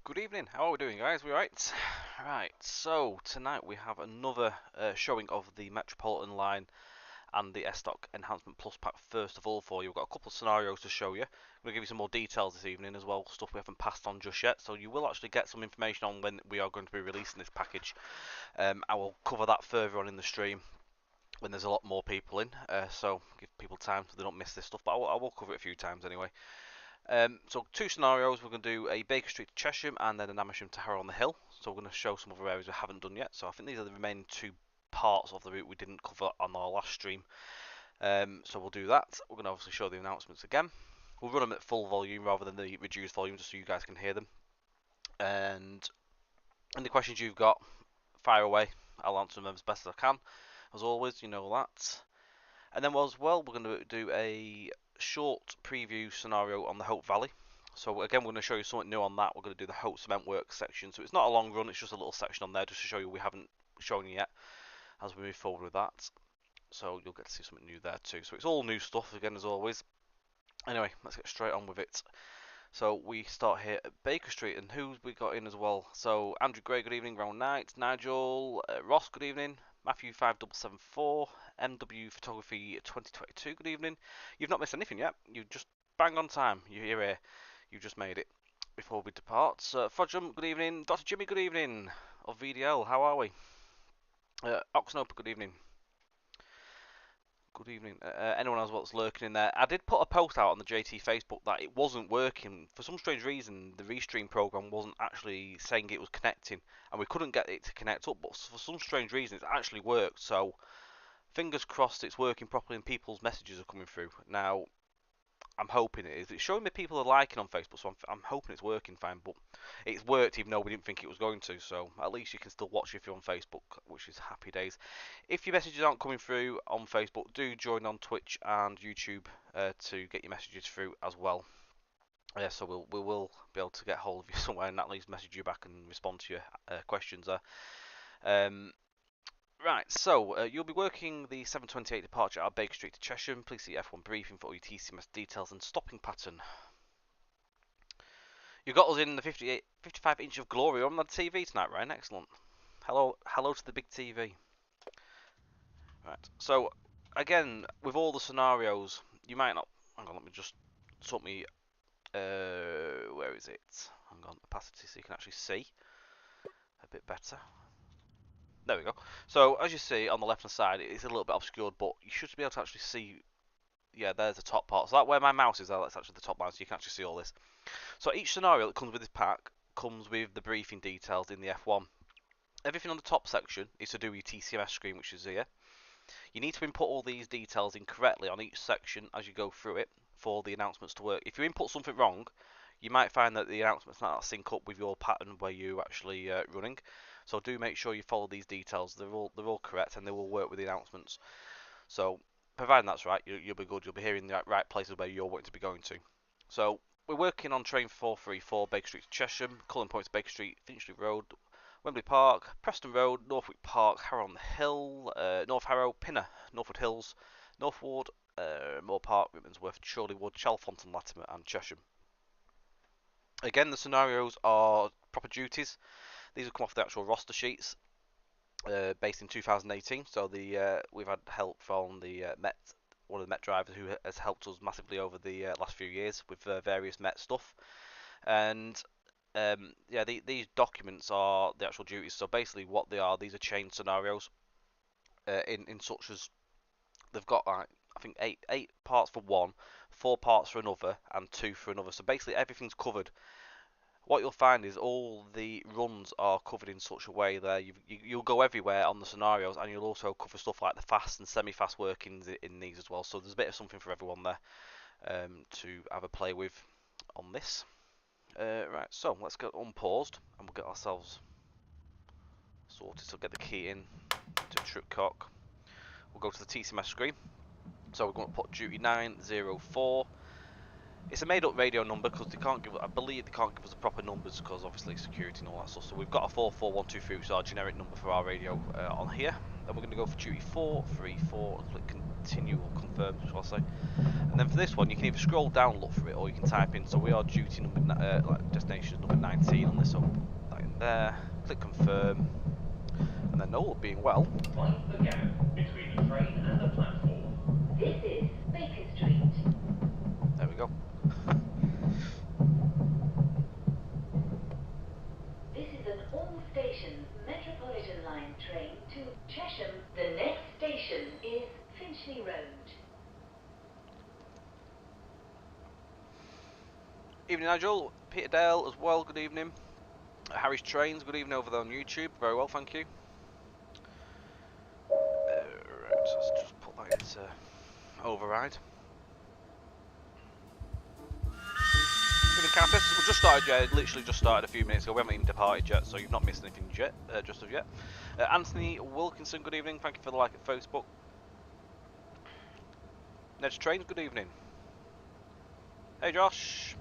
Good evening, how are we doing guys? We alright? Right, so tonight we have another showing of the Metropolitan line and the S-Stock Enhancement Plus Pack first of all for you. We've got a couple of scenarios to show you. I'm going to give you some more details this evening as well, stuff we haven't passed on just yet, so you will actually get some information on when we are going to be releasing this package. I will cover that further on in the stream when there's a lot more people in, so give people time so they don't miss this stuff, but I will cover it a few times anyway. So two scenarios, we're going to do a Baker Street to Chesham and then an Amersham to Harrow on the Hill. So we're going to show some other areas we haven't done yet. So I think these are the remaining two parts of the route we didn't cover on our last stream. So we'll do that. We're going to obviously show the announcements again. We'll run them at full volume rather than the reduced volume just so you guys can hear them. And any questions you've got, fire away. I'll answer them as best as I can. As always, you know that. And then as well, we're going to do a short preview scenario on the Hope Valley. So again, we're going to show you something new on that. We're going to do the Hope Cement Works section. So it's not a long run, it's just a little section on there just to show you we haven't shown you yet as we move forward with that. So you'll get to see something new there too. So it's all new stuff again as always. Anyway, let's get straight on with it. So we start here at Baker Street, and who's we got in as well? So Andrew Gray, good evening. Round Knight, Nigel, Ross, good evening. Matthew 5774, MW Photography 2022, good evening. You've not missed anything yet. You just bang on time. You're here. You just made it. Before we depart, Frodrum, good evening. Dr. Jimmy, good evening. Of VDL, how are we? Oxnoper, good evening. Good evening. Anyone else that's lurking in there? I did put a post out on the JT Facebook that it wasn't working. For some strange reason, the Restream program wasn't actually saying it was connecting, and we couldn't get it to connect up. But for some strange reason, it's actually worked. So fingers crossed, it's working properly and people's messages are coming through. Now, I'm hoping it is. It's showing me people are liking on Facebook, so I'm hoping it's working fine. But it's worked even though we didn't think it was going to. So at least you can still watch if you're on Facebook, which is happy days. If your messages aren't coming through on Facebook, do join on Twitch and YouTube to get your messages through as well. So we will be able to get hold of you somewhere and at least message you back and respond to your questions there. Right, so you'll be working the 7:28 departure at Baker Street to Chesham. Please see F1 briefing for all your TCMS details and stopping pattern. You got us in the 55 inch of glory on the TV tonight, Ryan. Excellent. Hello to the big TV. Right. So again, with all the scenarios, you might not. Hang on, let me just sort me. Where is it? Hang on, opacity so you can actually see a bit better. There we go. So as you see on the left hand side, it's a little bit obscured, but you should be able to actually see. Yeah, there's the top part. So that where my mouse is, that's actually the top line, so you can actually see all this. So each scenario that comes with this pack comes with the briefing details in the F1. Everything on the top section is to do with your TCMS screen, which is here. You need to input all these details in correctly on each section as you go through it for the announcements to work. If you input something wrong, you might find that the announcements not sync up with your pattern where you're actually running. So do make sure you follow these details. They're all correct and they will work with the announcements. So providing that's right, you'll be good. You'll be here in the right places where you're wanting to be going to. So we're working on train 434 Baker Street to Chesham, Cullen Point to Baker Street, Finchley Road, Wembley Park, Preston Road, Northwick Park, Harrow on the Hill, North Harrow, Pinner, Northwood Hills, Northwood, Moor Park, Rickmansworth, Chorleywood, Chalfonton, Latimer and Chesham. Again, the scenarios are proper duties. These will come off the actual roster sheets based in 2018. So we've had help from the Met, one of the Met drivers who has helped us massively over the last few years with various Met stuff. And yeah, these documents are the actual duties. So basically, what they are, these are chain scenarios. In such as they've got like I think eight parts for one, 4 parts for another, and 2 for another. So basically, everything's covered. What you'll find is all the runs are covered in such a way that you'll go everywhere on the scenarios, and you'll also cover stuff like the fast and semi-fast workings in these as well. So there's a bit of something for everyone there to have a play with on this. Right, so let's go unpaused and we'll get ourselves sorted. So get the key in to Tripcock. We'll go to the TCMS screen. So we're going to put duty 904. It's a made-up radio number because they can't give. I believe they can't give us the proper numbers because obviously security and all that stuff. So we've got a 44123, which is our generic number for our radio on here. Then we're going to go for duty 434 and click continue or confirm, shall I say. And then for this one, you can either scroll down, look for it, or you can type in. So we are duty number, like destination number 19 on this. So that in there, click confirm, and then all being well. Find the gap between the train and the platform. This is Baker Street. There we go. This is an all-station Metropolitan line train to Chesham. The next station is Finchley Road. Evening, Nigel. Peter Dale as well. Good evening. Harry's Trains. Good evening over there on YouTube. Very well, thank you. Right, let's just put that into override. Evening, Countess. We just started, yeah, literally just started a few minutes ago. We haven't even departed yet, so you've not missed anything yet, just of yet. Anthony Wilkinson, good evening. Thank you for the like at Facebook. Ned's Trains, good evening. Hey, Josh.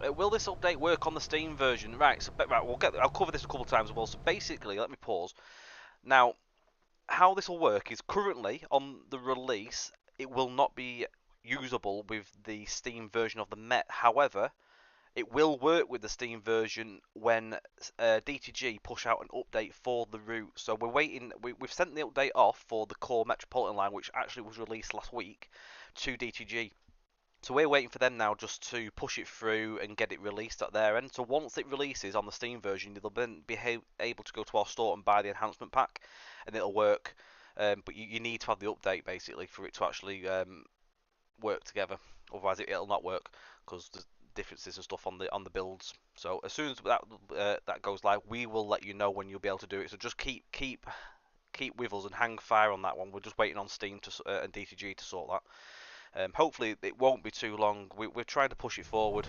Will this update work on the Steam version? Right, so I'll cover this a couple of times as well. So basically, let me pause. Now, how this will work is currently on the release, it will not be usable with the Steam version of the Met. However, it will work with the Steam version when DTG push out an update for the route. So we're waiting. We've sent the update off for the core Metropolitan line, which actually was released last week, to DTG. So we're waiting for them now just to push it through and get it released at their end. So once it releases on the Steam version, they'll then be able to go to our store and buy the enhancement pack, and it'll work. But you need to have the update basically for it to actually work together. Otherwise, it'll not work because there's differences and stuff on the builds. So as soon as that goes live, we will let you know when you'll be able to do it. So just keep with us and hang fire on that one. We're just waiting on Steam and DTG to sort that. Hopefully it won't be too long. We're trying to push it forward.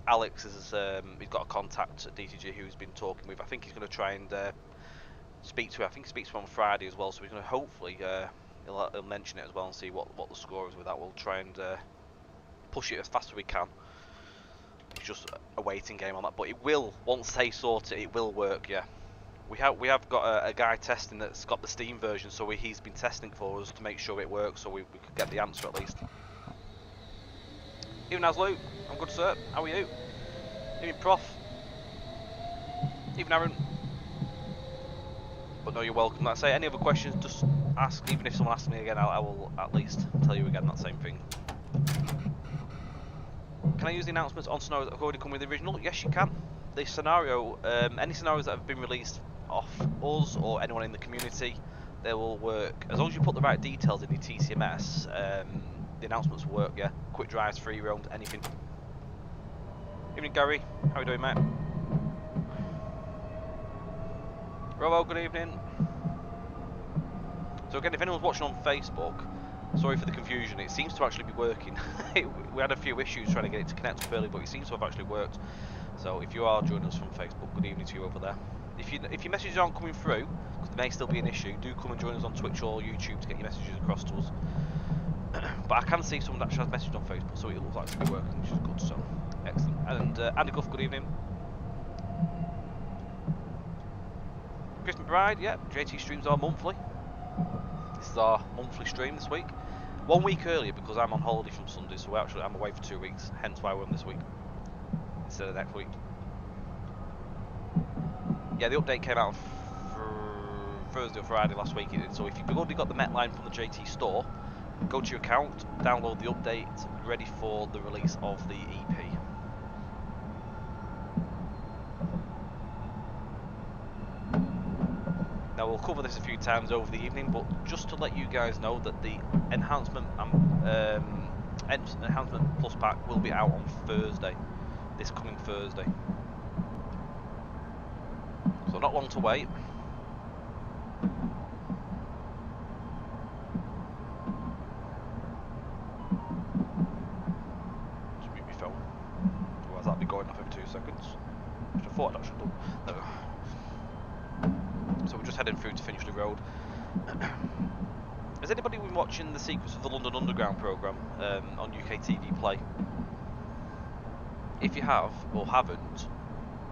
Alex is he's got a contact at DTG who he's been talking with. I think he's going to try and speak to her. I think he speaks to her on Friday as well. So we're going to hopefully he'll mention it as well and see what the score is with that. We'll try and push it as fast as we can. It's just a waiting game on that, but it will, once they sort it, it will work. Yeah. We have got a guy testing that's got the Steam version, so he's been testing for us to make sure it works, so we could get the answer at least. Even Aslu, I'm good, sir. How are you? Even Prof. Even Aaron. But no, you're welcome. Like I say, any other questions, just ask. Even if someone asks me again, I will at least tell you again that same thing. Can I use the announcements on scenarios that have already come with the original? Yes, you can. The scenario, any scenarios that have been released off us or anyone in the community, they will work as long as you put the right details in your TCMS. The announcements will work. Yeah, quick drives, free roams, anything. Evening, Gary. How are you doing, mate? Robo, good evening. So again, if anyone's watching on Facebook, sorry for the confusion. It seems to actually be working. We had a few issues trying to get it to connect up early, but it seems to have actually worked. So if you are joining us from Facebook, good evening to you over there. If your messages aren't coming through, because there may still be an issue, do come and join us on Twitch or YouTube to get your messages across to us. But I can see someone actually has messaged on Facebook, so it looks like it's to be working, which is good. So excellent. And Andy Guff, good evening. Chris McBride, yeah, JT streams are monthly. This is our monthly stream this week. 1 week earlier because I'm on holiday from Sunday, so I'm away for 2 weeks, hence why we're on this week instead of next week. Yeah, the update came out on Thursday or Friday last week, so if you've already got the Met line from the JT store, go to your account, download the update, ready for the release of the EP. Now we'll cover this a few times over the evening, but just to let you guys know that the Enhancement PlusPak will be out on Thursday, this coming Thursday. So not long to wait. Just mute my phone, otherwise that'll be going off every 2 seconds. Which I thought I'd actually done. There we go. So we're just heading through to Finchley Road. Has anybody been watching the Secrets of the London Underground programme on UK TV Play? If you have or haven't,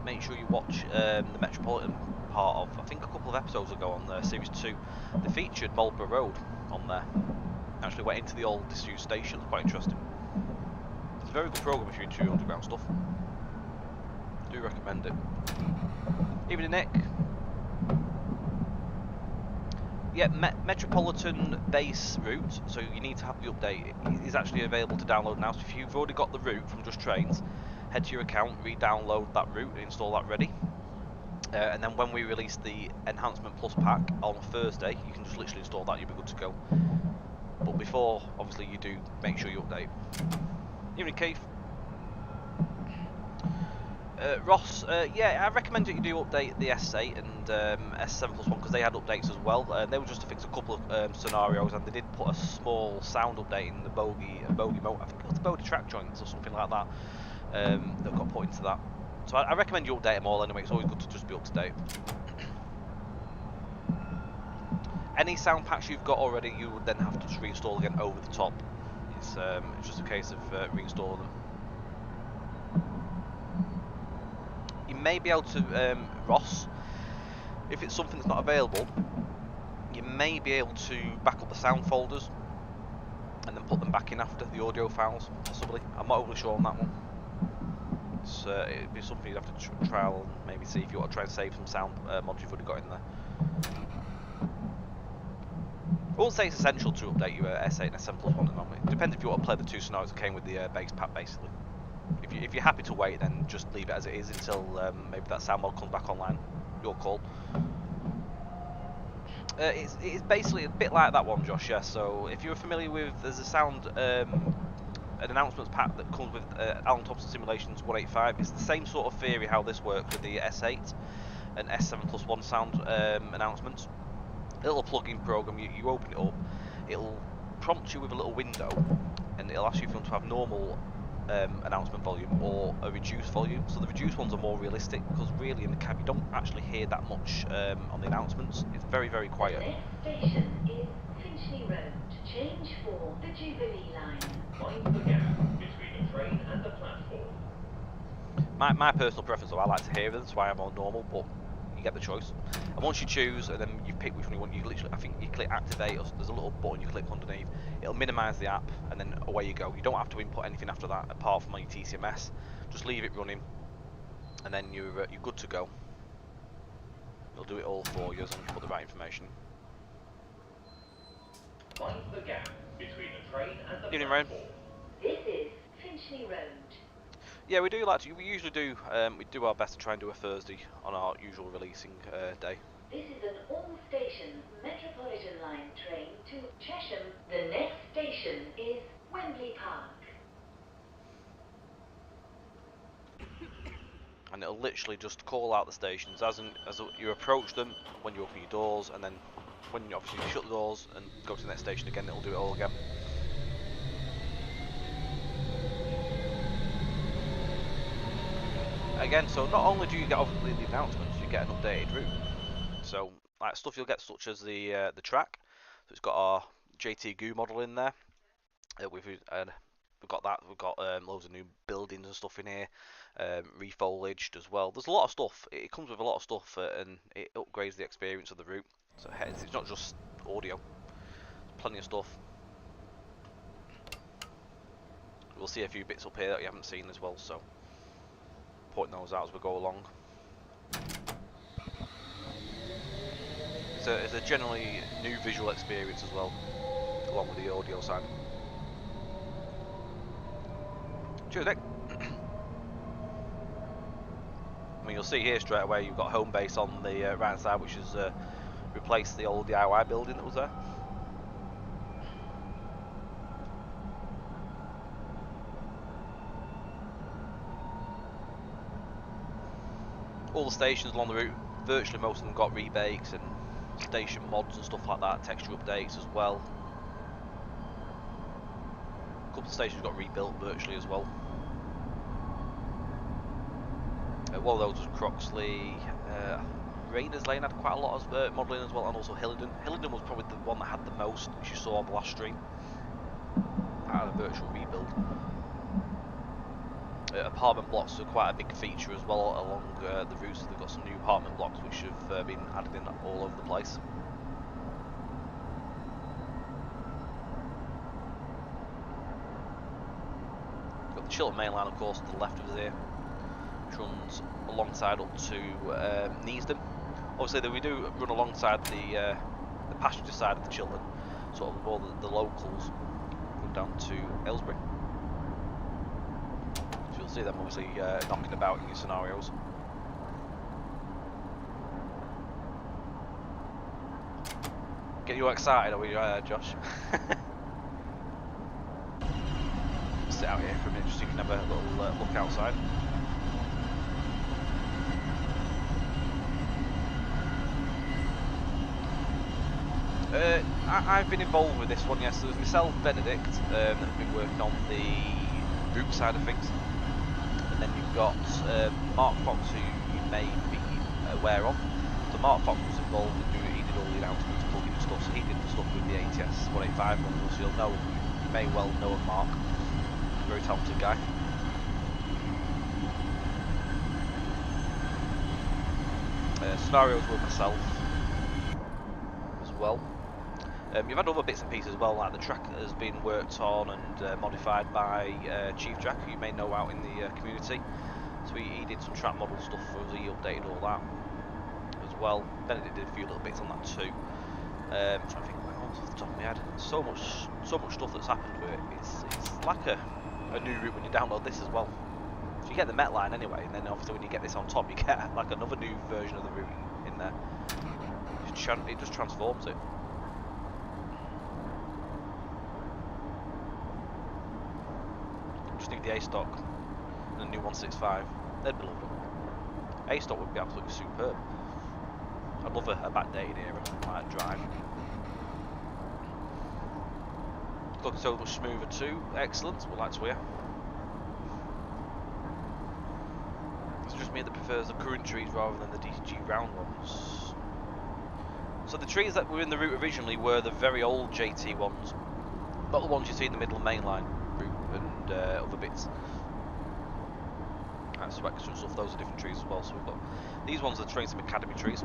make sure you watch the Metropolitan part of, I think a couple of episodes ago on Series 2, they featured Marlborough Road on there. Actually went into the old disused station, it's quite interesting. It's a very good programme if you're into underground stuff. Do recommend it. Evening Nick. Yeah, Metropolitan base route, so you need to have the update. It is actually available to download now, so if you've already got the route from Just Trains, head to your account, re-download that route and install that ready. And then when we release the Enhancement PlusPak on Thursday, you can just literally install that, you'll be good to go. But before, obviously, you do make sure you update. Evening Keith. Ross, yeah, I recommend that you do update the S8 and S7 Plus One because they had updates as well. They were just to fix a couple of scenarios, and they did put a small sound update in the bogey mode. I think it was the bogey track joints or something like that that got put into that. So I recommend you update them all anyway. It's always good to just be up to date. Any sound packs you've got already, you would then have to just reinstall again over the top. It's just a case of reinstalling them. You may be able to, Ross, if it's something that's not available, you may be able to back up the sound folders and then put them back in after the audio files, possibly. I'm not overly sure on that one. It'd be something you'd have to trial and maybe see if you want to try and save some sound mods you've already got in there. I won't say it's essential to update your S8 and S7 Plus One at the moment. It depends if you want to play the two scenarios that came with the base pack, basically. If you're happy to wait, then just leave it as it is until maybe that sound mod comes back online. Your call. It's basically a bit like that one, Josh. Yeah. So if you're familiar with, there's a sound, an announcements pack that comes with Alan Thompson Simulations 185. It's the same sort of theory how this works with the S8 and S7 Plus One sound announcements. A little plug-in program. You open it up, it'll prompt you with a little window, and it'll ask you if you want to have normal announcement volume or a reduced volume. So the reduced ones are more realistic because really in the cab you don't actually hear that much on the announcements. It's very, very quiet. The next station is Finchley Road. Change for the Jubilee line. Mind the gap between the train and the platform. My personal preference, though, I like to hear them, that's why I'm on normal, but you get the choice. And once you choose, and then you pick which one you want, you literally, I think you click activate, or there's a little button you click underneath, it'll minimise the app, and then away you go. You don't have to input anything after that, apart from on your TCMS. Just leave it running, and then you're good to go. It'll do it all for you as long as you put the right information. Mind the gap between the train and the Evening, Ryan. platform. This is Finchley Road. Yeah, we do like to. We usually do. We do our best to try and do a Thursday on our usual releasing day. This is an all-stations Metropolitan line train to Chesham. The next station is Wembley Park. And it'll literally just call out the stations as you approach them, when you open your doors, and then when you obviously shut the doors and go to the next station again, it'll do it all again. Again, so not only do you get obviously the announcements, you get an updated route. So like stuff you'll get such as the track. So it's got our JT Goo model in there. We've got that. We've got loads of new buildings and stuff in here. Refoliaged as well. There's a lot of stuff. It comes with a lot of stuff, and it upgrades the experience of the route. So it's not just audio. There's plenty of stuff. We'll see a few bits up here that you haven't seen as well. So pointing those out as we go along. It's a generally new visual experience as well, along with the audio side. Cheers, Nick. I mean, you'll see here straight away you've got home base on the right hand side, which has replaced the old DIY building that was there. All the stations along the route, virtually most of them got rebakes and station mods and stuff like that, texture updates as well. A couple of stations got rebuilt virtually as well. One of those was Croxley. Rayner's Lane had quite a lot of modelling as well, and also Hillingdon. Hillingdon was probably the one that had the most, which you saw on the last stream. Had a virtual rebuild. Apartment blocks are quite a big feature as well along the routes. They've got some new apartment blocks which have been added in all over the place. Got the Chiltern Main Line, of course, to the left of us here, which runs alongside up to Neasden. Obviously, we do run alongside the passenger side of the Chiltern, sort of all the locals run down to Aylesbury. So you'll see them obviously knocking about in your scenarios. Get you excited, are we, Josh? Sit out here for a minute just so you can have a little look outside. I've been involved with this one, yes. There was myself, Benedict, that have been working on the route side of things. And then you've got Mark Fox, who you may be aware of. So Mark Fox was involved in he did all the announcements, plugin and stuff, so he did the stuff with the ATS 185 one, so you'll know, you may well know of Mark. Very talented guy. Scenarios with myself as well. You've had other bits and pieces as well, like the track has been worked on and modified by Chief Jack, who you may know out in the community. So he did some track model stuff for us, he updated all that as well. Benedict did a few little bits on that too. I'm trying to think off the top of my head. So much stuff that's happened with it. It's like a new route when you download this as well. So you get the Met line anyway, and then obviously when you get this on top, you get like another new version of the route in there. It just transforms it. Just need the A stock and a new 165. They'd be lovely. A stock would be absolutely superb. I'd love a backdated era like drive. Looking so much smoother too. Excellent. We'd like to hear. It's just me that prefers the current trees rather than the DTG round ones. So the trees that were in the route originally were the very old JT ones, not the ones you see in the middle mainline route and other bits. That's extra and stuff. Those are different trees as well. So we've got these ones are Train Sim Academy trees.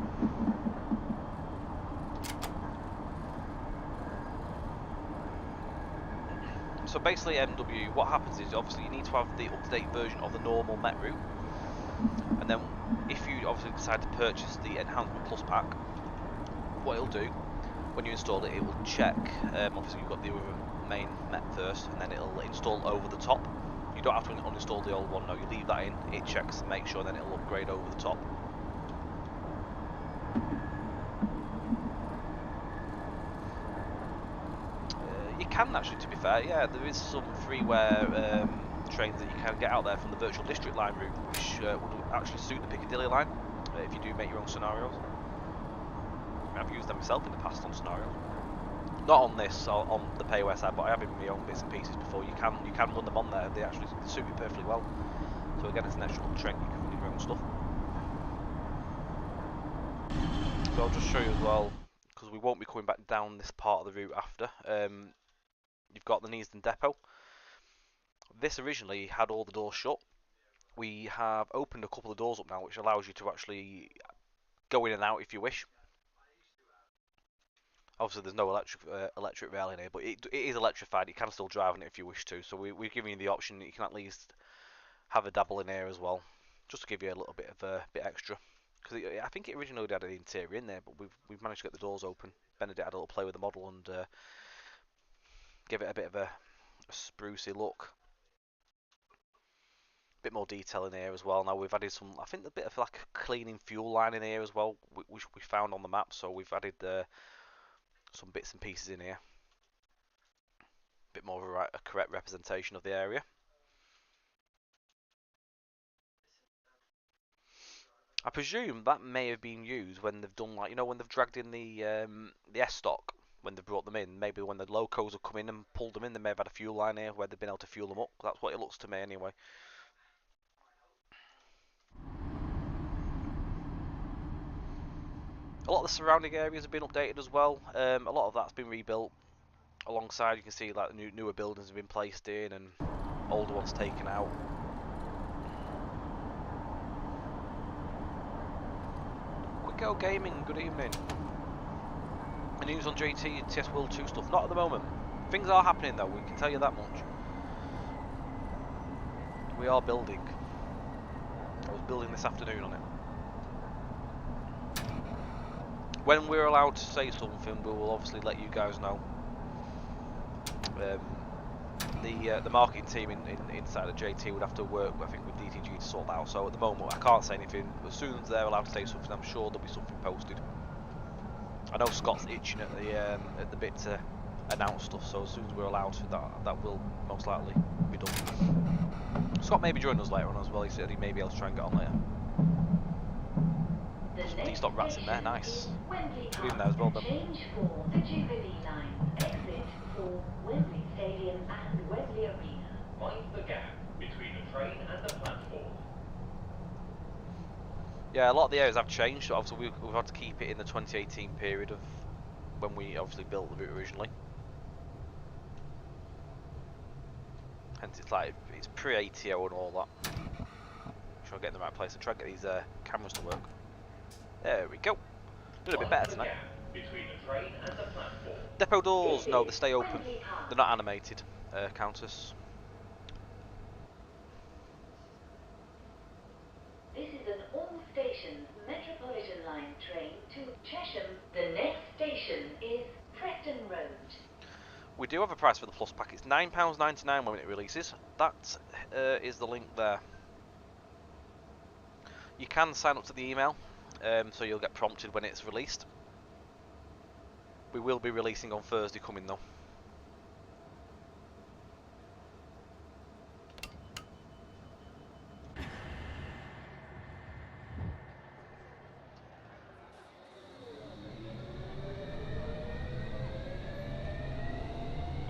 So basically, MW, what happens is obviously you need to have the up-to-date version of the normal Met route, and then if you obviously decide to purchase the Enhancement PlusPak, what it'll do when you install it, it will check. Obviously, you've got the other main Met first, and then it'll install over the top. You don't have to uninstall the old one. No, you leave that in. It checks and makes sure, then it'll upgrade over the top. You can actually, to be fair, yeah, there is some freeware trains that you can get out there from the Virtual District line route, which would actually suit the Piccadilly line if you do make your own scenarios. I've used them myself in the past on scenarios. Not on this, on the payware side, but I have in my own bits and pieces before. You can run them on there. They actually suit you perfectly well. So again, it's an extra little trick. You can run your own stuff. So I'll just show you as well, because we won't be coming back down this part of the route after. You've got the Neasden Depot. This originally had all the doors shut. We have opened a couple of doors up now, which allows you to actually go in and out if you wish. Obviously, there's no electric rail in here, but it is electrified. You can still drive on it if you wish to. So we're giving you the option that you can at least have a dabble in here as well, just to give you a little bit of bit extra. Because I think it originally had an interior in there, but we've managed to get the doors open. Benedict had a little play with the model and give it a bit of a sprucey look. Bit more detail in here as well. Now we've added some, I think a bit of like a cleaning fuel line in here as well, which we found on the map. So we've added some bits and pieces in here. Bit more of a correct representation of the area. I presume that may have been used when they've done, like, you know, when they've dragged in the S stock, when they've brought them in. Maybe when the locos have come in and pulled them in, they may have had a fuel line here where they've been able to fuel them up. That's what it looks to me anyway. A lot of the surrounding areas have been updated as well. A lot of that's been rebuilt. Alongside, you can see like newer buildings have been placed in and older ones taken out. Quick Gaming, good evening. News on JT TS World 2 stuff? Not at the moment. Things are happening though, we can tell you that much. We are building. I was building this afternoon on it. When we're allowed to say something, we will obviously let you guys know. The marketing team inside of JT would have to work, I think, with DTG to sort that out. So at the moment, I can't say anything. As soon as they're allowed to say something, I'm sure there'll be something posted. I know Scott's itching at the bit to announce stuff. So as soon as we're allowed, that will most likely be done. Scott may be joining us later on as well. He said he may be able to try and get on later. D-stop rats in there, nice. Good evening there as well, Ben. Change for the Jubilee line. Exit for Wembley Stadium and Wembley Arena. Mind the gap between the train and the platform. Yeah, a lot of the areas have changed. So obviously, we've had to keep it in the 2018 period of when we obviously built the route originally. Hence, it's pre-ATO and all that. Make sure I get in the right place. I try and get these cameras to work. There we go. Doing a bit better tonight. Between the train and the platform. Depot doors, no, they stay open. They're not animated, Countess. This is an all-stations Metropolitan line train to Chesham. The next station is Preston Road. We do have a price for the PlusPak. It's £9.99 when it releases. That is the link there. You can sign up to the email, so you'll get prompted when it's released. We will be releasing on Thursday coming though.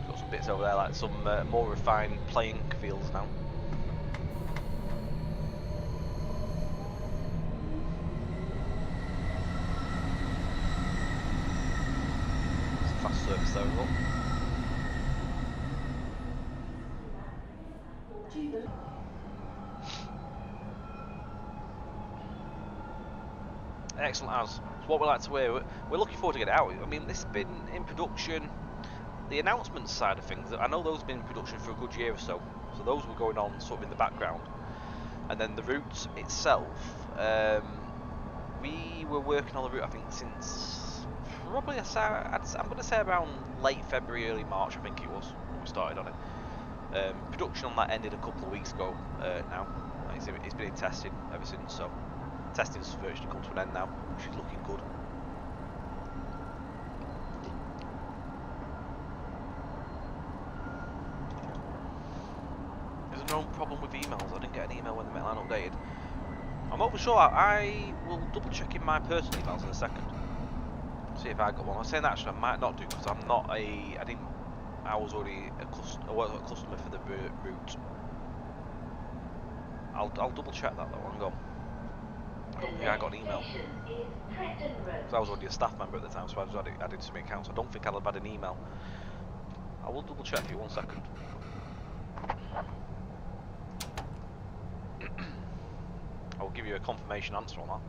Got some bits over there, like some more refined playing fields now. Fast service there as well. Excellent as. It's what we like to hear. We're looking forward to get it out. I mean, this has been in production. The announcements side of things, I know those have been in production for a good year or so. So those were going on sort of in the background. And then the route itself, we were working on the route I think since probably I'm going to say around late February, early March I think it was when we started on it. Production on that ended a couple of weeks ago now. It's been in testing ever since, so testing's virtually come to an end now, which is looking good. There's no problem with emails. I didn't get an email when the Metline updated. I'm not sure. I will double check in my personal emails in a second. See if I got one. I'm saying that actually I might not do because I'm not a. I was already a customer for the route. I'll double check that though. Hang on. I don't think I got an email. Because I was already a staff member at the time, so I just added to my account. So I don't think I'll have had an email. I will double check for you 1 second. I'll give you a confirmation answer on that.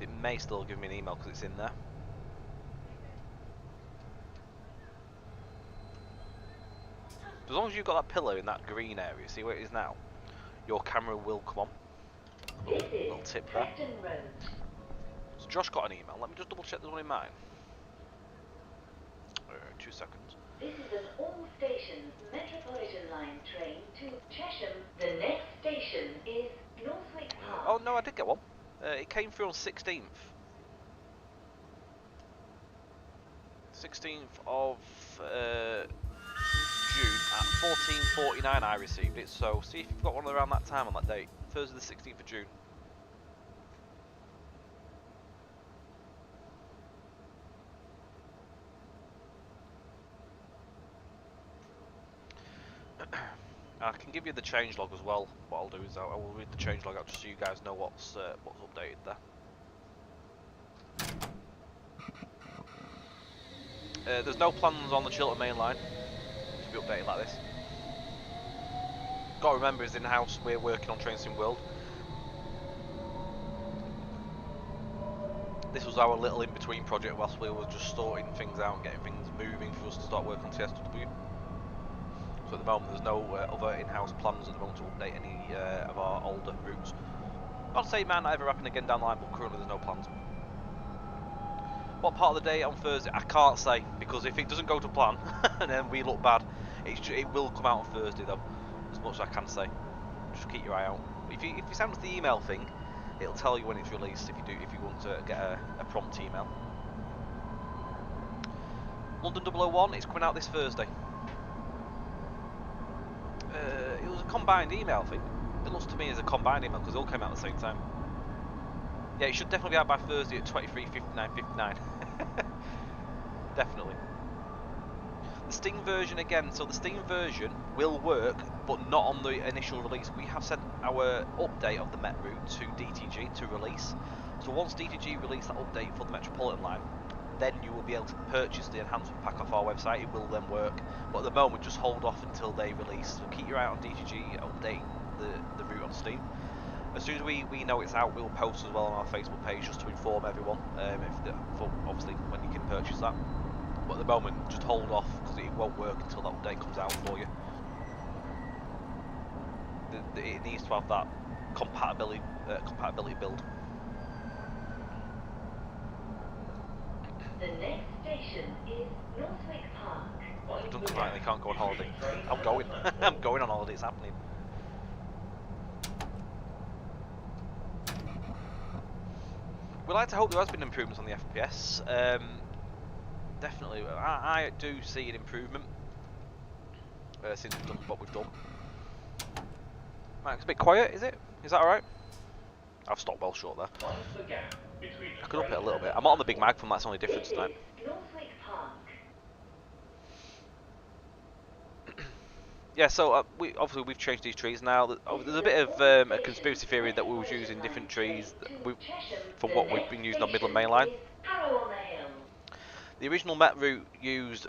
It may still give me an email because it's in there. As long as you've got that pillar in that green area, see where it is now, your camera will come on. Little tip there. So Josh got an email. Let me just double check there's one in mine. 2 seconds. This is an all-stations Metropolitan line train to Chesham. The next station is Northwick Park. Oh no, I did get one. It came through on 16th. 16th of June at 14:49 I received it, so see if you've got one around that time on that date. Thursday the 16th of June. I can give you the changelog as well. What I'll do is I will read the changelog out just so you guys know what's updated there. There's no plans on the Chiltern main line to be updated like this. Got to remember, is in-house we're working on Train Sim World. This was our little in-between project whilst we were just sorting things out and getting things moving for us to start working on TSW. So at the moment there's no other in-house plans at the moment to update any of our older routes. Not to say it might not ever happen again down the line, but currently there's no plans. What part of the day on Thursday? I can't say, because if it doesn't go to plan and then we look bad, it will come out on Thursday though, as much as I can say. Just keep your eye out. If you send us the email thing, it'll tell you when it's released if you want to get a prompt email. London 001, it's coming out this Thursday. It was a combined email thing. It looks to me as a combined email because they all came out at the same time. Yeah, it should definitely be out by Thursday at 23:59:59. Definitely. The Sting version again, so the Sting version will work, but not on the initial release. We have sent our update of the Met route to DTG to release. So once DTG release that update for the Metropolitan line, then you will be able to purchase the enhancement pack off our website. It will then work, but at the moment just hold off until they release. So keep your eye out on DTG updating the route on Steam. As soon as we know it's out, we'll post as well on our Facebook page just to inform everyone, for obviously when you can purchase that. But at the moment, just hold off because it won't work until that update comes out for you. It needs to have that compatibility build. The next station is Northwick Park. If it doesn't come out, they can't go on holiday. I'm going. I'm going on holiday. It's happening. We like to hope there has been improvements on the FPS. Definitely, I do see an improvement since we've done what we've done. It's a bit quiet, is it? Is that alright? I've stopped well short there. I could up it a little bit. I'm not on the big mag from that's the only difference tonight. Northwick Park. Yeah, so we've changed these trees now. There's a bit of a conspiracy theory that we was using different trees from what we've been using on Midland Main Line. Harrow on the Hill. The original Met route used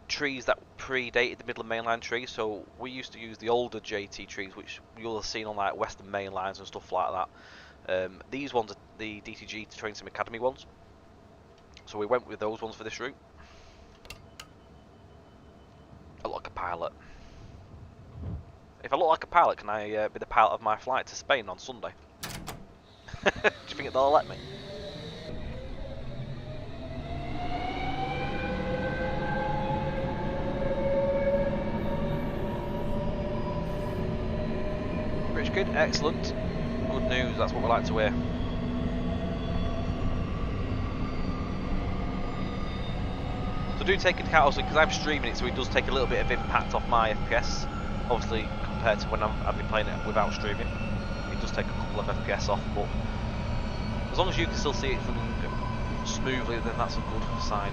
trees that predated the Midland Main Line trees, so we used to use the older JT trees, which you'll have seen on like Western Main Lines and stuff like that. These ones are the DTG Train Sim Academy ones, so we went with those ones for this route. I look like a pilot. If I look like a pilot, can I be the pilot of my flight to Spain on Sunday? Do you think they'll let me? Rich kid, excellent. Good news, that's what we like to hear. So do take into account, obviously, because I'm streaming it, so it does take a little bit of impact off my FPS. Obviously, compared to when I've been playing it without streaming, it does take a couple of FPS off, but as long as you can still see it running smoothly, then that's a good sign.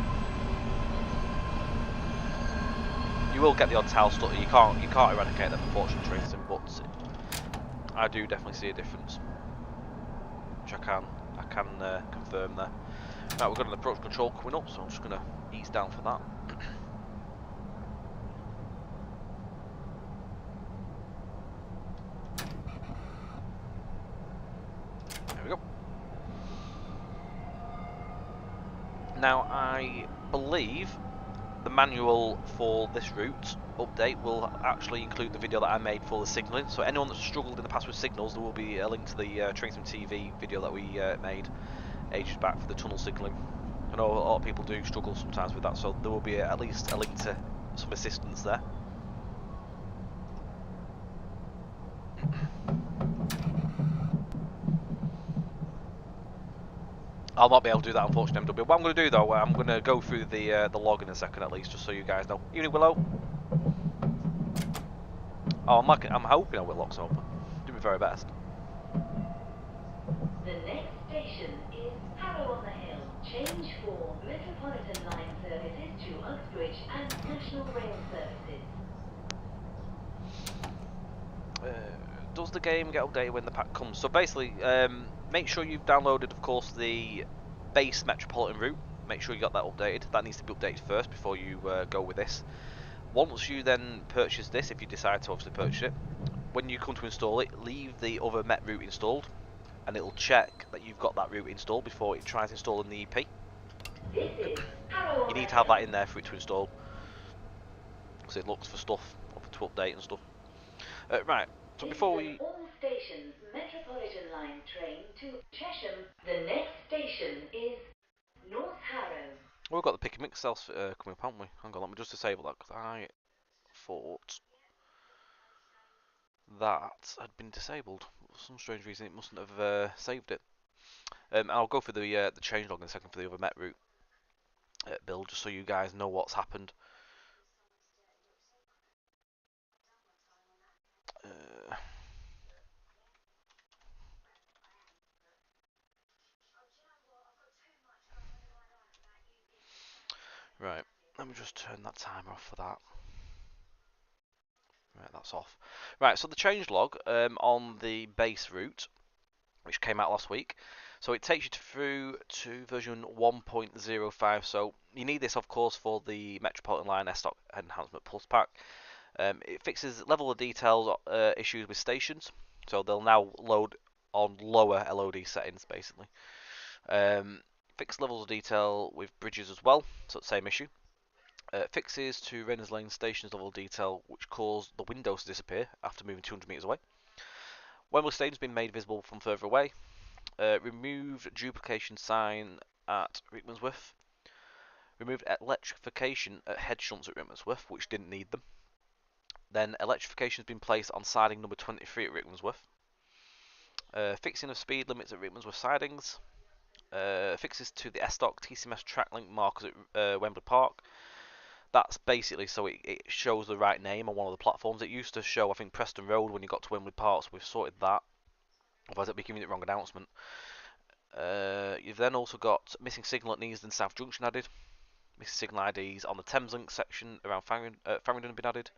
You will get the odd towel stutter. You can't eradicate that unfortunate Train Sim, but I do definitely see a difference, which I can confirm there. Right, we've got an approach control coming up, so I'm just going to ease down for that. There we go. Now I believe the manual for this route update will actually include the video that I made for the signalling. So anyone that's struggled in the past with signals, there will be a link to the Train Sim TV video that we made ages back for the tunnel signalling. I know a lot of people do struggle sometimes with that, so there will be at least a link to some assistance there. I'll not be able to do that, unfortunately, MW. What I'm going to do though, I'm going to go through the log in a second at least, just so you guys know. Evening, Willow. Oh, I'm hoping I will lock some open. Do my very best. The next station is Harrow on the Hill. Change for Metropolitan line services to Uxbridge and National Rail services. Does the game get updated when the pack comes? So basically, make sure you've downloaded, of course, the base Metropolitan route. Make sure you got that updated. That needs to be updated first before you go with this. Once you then purchase this, if you decide to obviously purchase it, when you come to install it, leave the other Met route installed, and it'll check that you've got that route installed before it tries installing the EP. This is Harrow You on need the to have that hill. in there for it to install, because it looks for stuff to update and stuff. Right, so This before is an we... all stations Metropolitan line train to Chesham. The next station is North Harrow. We've got the pick and mix cells coming up, haven't we? Hang on, let me just disable that, because I thought that had been disabled. For some strange reason it mustn't have saved it. I'll go for the changelog in a second for the other Met route build, just so you guys know what's happened. Right, let me just turn that timer off for that. Right, that's off. Right, so the changelog on the base route, which came out last week, so it takes you through to version 1.05. So you need this, of course, for the Metropolitan line S-Stock Enhancement PlusPak. It fixes level of details issues with stations, so they'll now load on lower LOD settings, basically. Fix levels of detail with bridges as well, so it's the same issue. Fixes to Reynolds Lane stations level detail, which caused the windows to disappear after moving 200 metres away. Wembley Stadium's been made visible from further away. Removed duplication sign at Rickmansworth. Removed electrification at head shunts at Rickmansworth, which didn't need them. Then electrification has been placed on siding number 23 at Rickmansworth. Fixing of speed limits at Rickmansworth sidings. Fixes to the S-Stock TCMS track link markers at Wembley Park. That's basically so it shows the right name on one of the platforms. It used to show, I think, Preston Road when you got to Wembley Park, so we've sorted that. Otherwise, it'd be giving it the wrong announcement. You've then also got missing signal at Neasden South Junction added. Missing signal IDs on the Thameslink section around Farringdon have been added.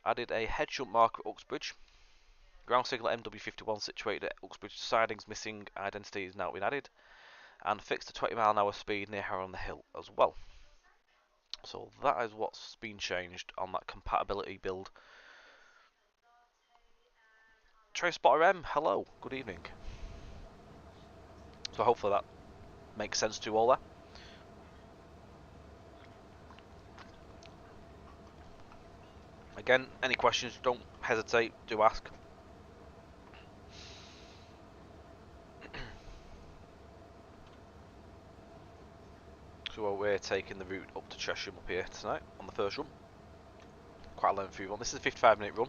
Added a head shunt marker at Uxbridge. Ground signal at MW51 situated at Uxbridge sidings missing identity has now been added. And fixed to 20 mph speed near Harrow on the Hill as well. So that is what's been changed on that compatibility build. TraceSpotter M, hello, good evening. So hopefully that makes sense to you all there. Again, any questions, don't hesitate, do ask. So we're taking the route up to Chesham up here tonight on the first run. Quite a lengthy run. This is a 55-minute run.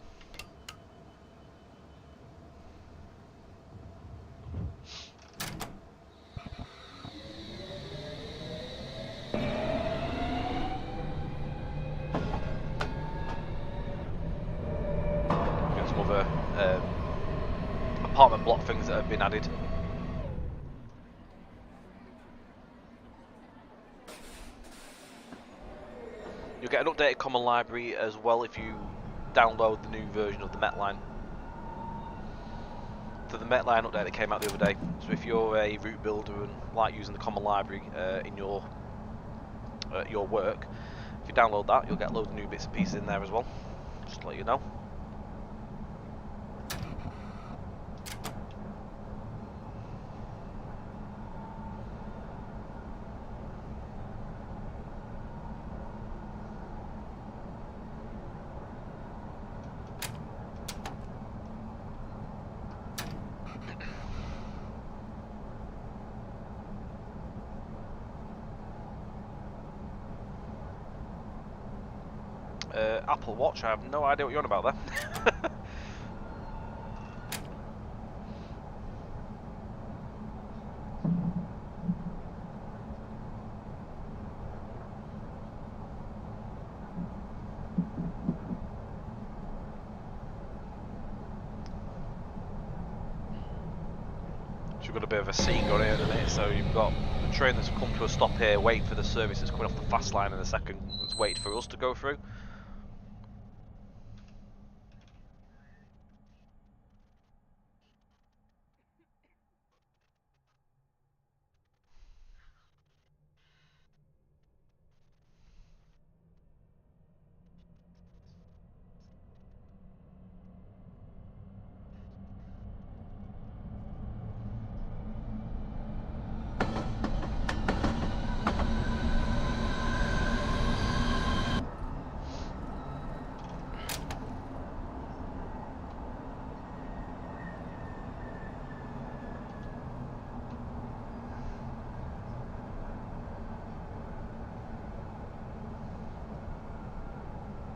Got some other apartment block things that have been added. You'll get an updated common library as well if you download the new version of the Metline. So the Metline update that came out the other day. So if you're a route builder and like using the common library in your work, if you download that, you'll get loads of new bits and pieces in there as well. Just to let you know. Apple Watch, I have no idea what you're on about there. So we've got a bit of a scene going here at the minute, so you've got the train that's come to a stop here, waiting for the service that's coming off the fast line in a second, that's waiting for us to go through.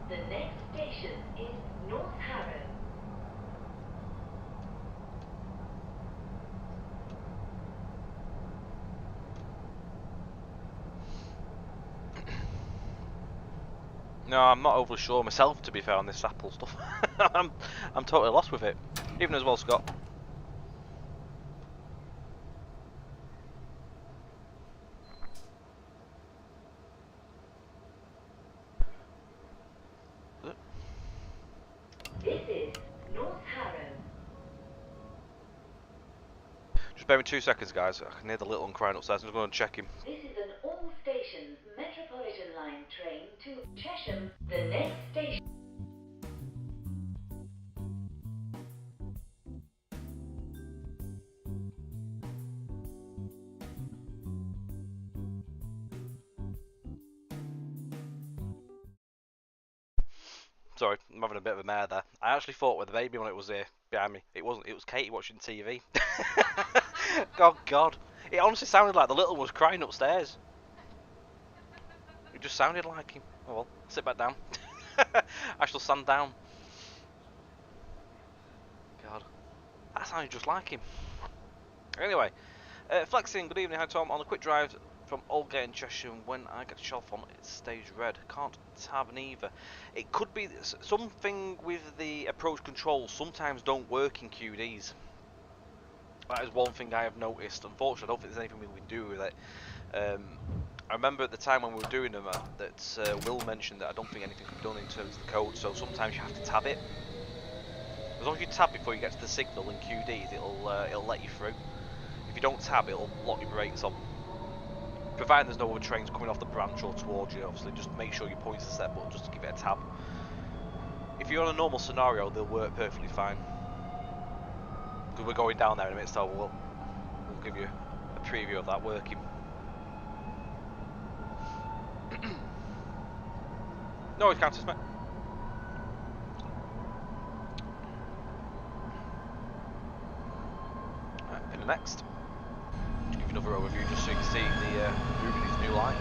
The next station is North Harrow. No, I'm not overly sure myself, to be fair, on this Apple stuff. I'm totally lost with it. Even as well, Scott. This is North Harrow. Just bear with me 2 seconds, guys. I can hear the little one crying upstairs. I'm just going to check him. This is an all stations Metropolitan line train to Chesham. The next station. Sorry, I'm having a bit of a mare there. I actually thought with the baby when it was here behind me. It wasn't. It was Katie watching TV. Oh God! It honestly sounded like the little one was crying upstairs. It just sounded like him. Oh well, sit back down. I shall stand down. God, that sounded just like him. Anyway, flexing. Good evening, hi Tom. On a quick drive from Aldgate in Cheshire, when I get a shelf on, it's stage red. Can't tab neither. It could be something with the approach controls. Sometimes don't work in QDs. That is one thing I have noticed. Unfortunately, I don't think there's anything we can do with it. I remember at the time when we were doing them that Will mentioned that I don't think anything can be done in terms of the code. So sometimes you have to tab it. As long as you tab before you get to the signal in QDs, it'll let you through. If you don't tab, it'll lock your brakes on. Providing there's no other trains coming off the branch or towards you, obviously, just make sure your points are set, but just to give it a tab. If you're on a normal scenario, they'll work perfectly fine. Because we're going down there in a minute, so we'll give you a preview of that working. No, it counts, mate. Right, pin the next. Just give you another overview just so you can see the moving of this new line.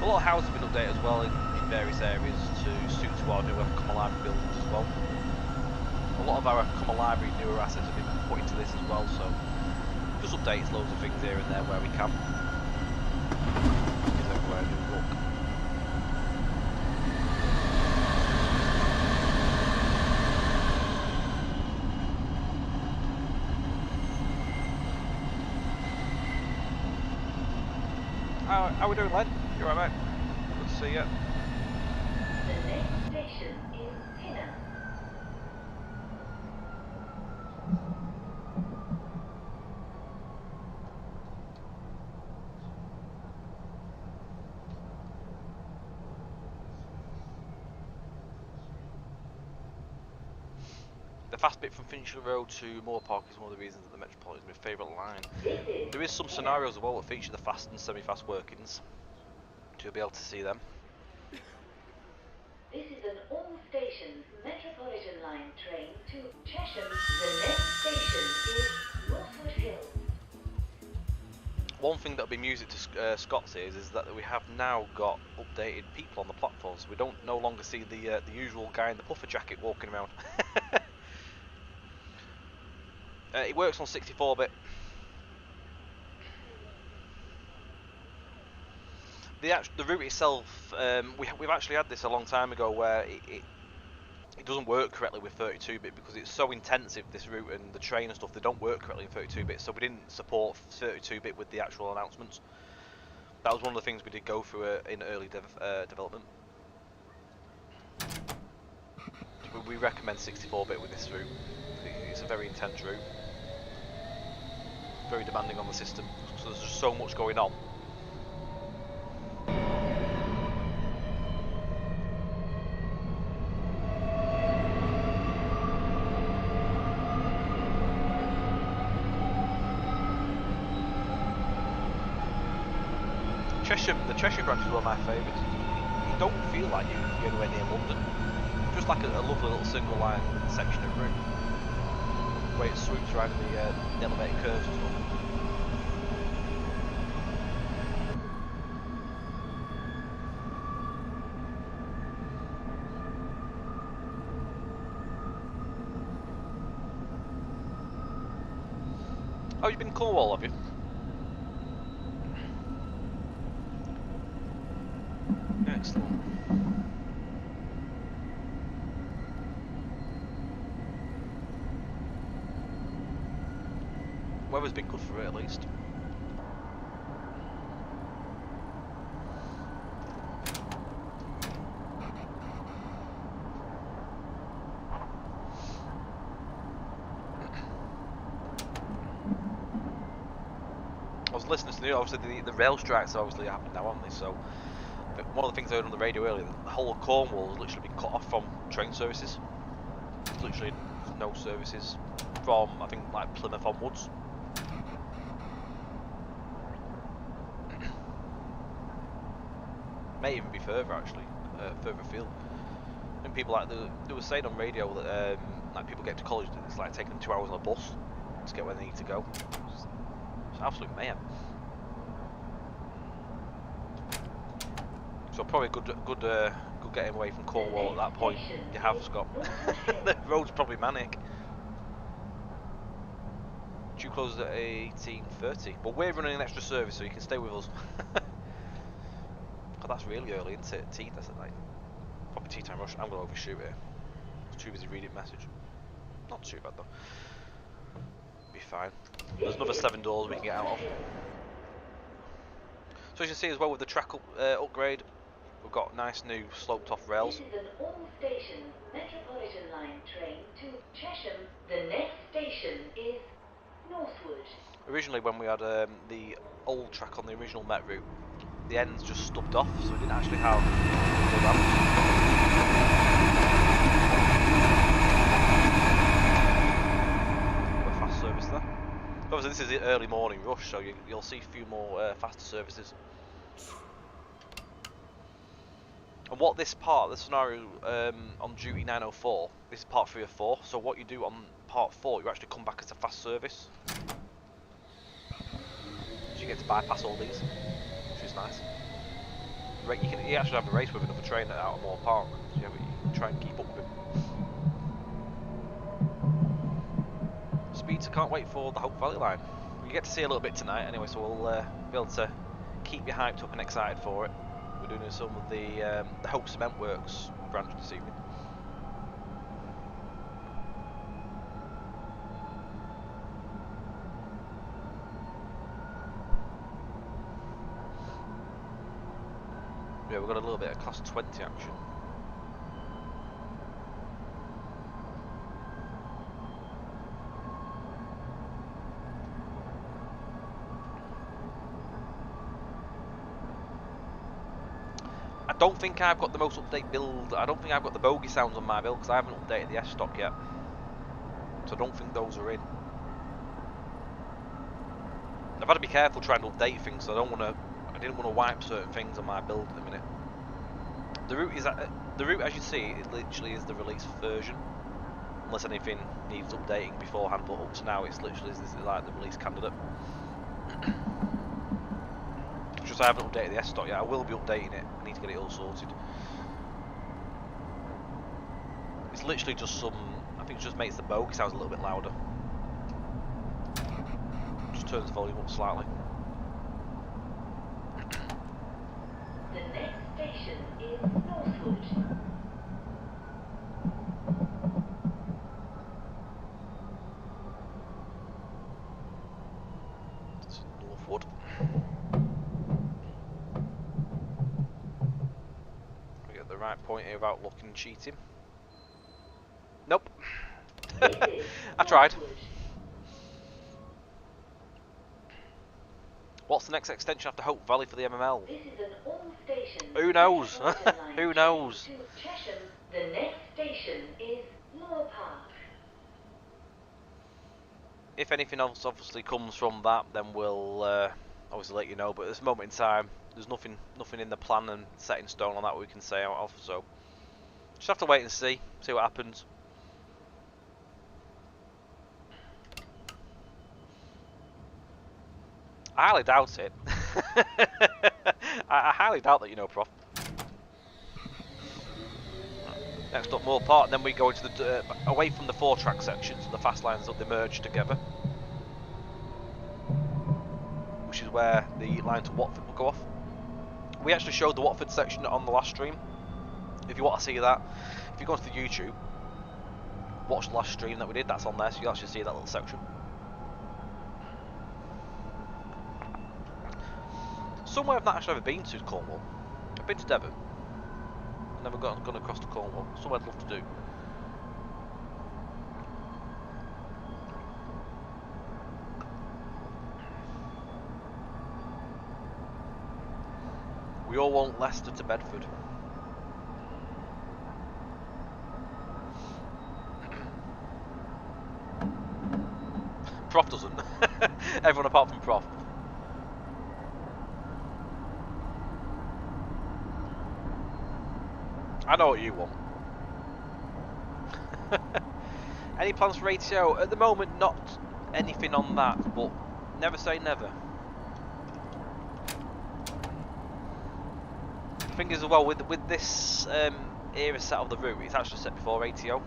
A lot of houses have been updated as well in various areas to suit to our newer common library buildings as well. A lot of our common library newer assets have been put into this as well, so just updates loads of things here and there where we can. Gives everywhere a new look. How we doing, Len? You alright, mate? Good to see you. The next station is Pinner. The fast bit from Finchley Road to Moore Park is one of the reasons that the Metropolitan is my favourite line. There is some scenarios as well that feature the fast and semi-fast workings, so you'll be able to see them. This is an all stations Metropolitan line train to Chesham. The next station is Mosswood Hill. One thing that'll be music to Scott's ears is that we have now got updated people on the platforms. We don't no longer see the usual guy in the puffer jacket walking around. It works on 64-bit. The route itself, we've actually had this a long time ago where it doesn't work correctly with 32-bit because it's so intensive, this route, and the train and stuff, they don't work correctly in 32-bit, so we didn't support 32-bit with the actual announcements. That was one of the things we did go through in early development. We recommend 64-bit with this route. It's a very intense route. Very demanding on the system, so there's just so much going on. The Cheshire branch is one of my favourites. You don't feel like you're anywhere near London. Just like a lovely little single line section of route. the way it swoops around the elevated curves and stuff. Oh, you've been in Cornwall, have you? Excellent. Weather's been good for it at least. I was listening to the news, obviously the rail strikes are obviously happening now, aren't they? So one of the things I heard on the radio earlier, the whole of Cornwall has literally been cut off from train services. There's literally no services from, I think, like Plymouth onwards. May even be further actually, further afield. I think people they were saying on radio that like people get to college, it's like taking them 2 hours on a bus to get where they need to go. It's absolute mayhem. So probably good getting away from Cornwall at that point. You have, Scott. The road's probably manic. Due closes at 18:30. Well, we're running an extra service, so you can stay with us. God, that's really early, isn't it? Tea, that's it, like proper tea time rush. I'm gonna overshoot it. I was too busy reading message. Not too bad though. Be fine. There's another 7 doors we can get out of. So as you can see as well with the track upgrade, we've got nice new sloped off rails. This is an all-station Metropolitan line train to Chesham. The next station is Northwood. Originally when we had the old track on the original Met route, the ends just stubbed off, so we didn't actually have the ramps. A fast service there. Obviously this is the early morning rush, so you'll see a few more faster services. And what this part, the scenario on duty 904, this is part 3 of 4, so what you do on part 4, you actually come back as a fast service. So you get to bypass all these, which is nice. You actually have a race with another train out of Moor Park, so you can try and keep up with him. Speeds, I can't wait for the Hope Valley line. You get to see a little bit tonight anyway, so we'll be able to keep you hyped up and excited for it. We're doing some of the Hope Cement Works branch this evening. Yeah, we've got a little bit of class 20 action. I don't think I've got the most updated build. I don't think I've got the bogey sounds on my build because I haven't updated the S-stock yet. So I don't think those are in. I've had to be careful trying to update things, so I didn't want to wipe certain things on my build at the minute. The route, as you see, it literally is the release version, unless anything needs updating beforehand. But up to now, it's literally this is like the release candidate. Just I haven't updated the S-stock yet. I will be updating it. I need to get it all sorted. It's literally just some. I think it just makes the bogey sounds a little bit louder. Just turns the volume up slightly. The next station is Northwood. It's Northwood. We get the right point here without looking cheating. Nope. I tried. What's the next extension after Hope Valley for the MML? This is an all-station. Who knows? Who knows? To Chesham. The next station is Moor Park. If anything else obviously comes from that, then we'll obviously let you know. But at this moment in time, there's nothing in the plan and set in stone on that we can say out of. So just have to wait and see what happens. I highly doubt it. I highly doubt that you know, Prof. Next up, Moor Park, and then we go into the away from the 4-track section, so the fast lines up, they merge together, which is where the line to Watford will go off. We actually showed the Watford section on the last stream. If you want to see that, if you go to the YouTube, watch the last stream that we did, that's on there, so you'll actually see that little section. Somewhere I've not actually ever been to is Cornwall. I've been to Devon. I've never gone across to Cornwall. Somewhere I'd love to do. We all want Leicester to Bedford. Prof doesn't. Everyone apart from Prof. I know what you want. Any plans for ATO? At the moment, not anything on that, but never say never. The thing is, as well, with this era set of the route, it's actually set before ATO.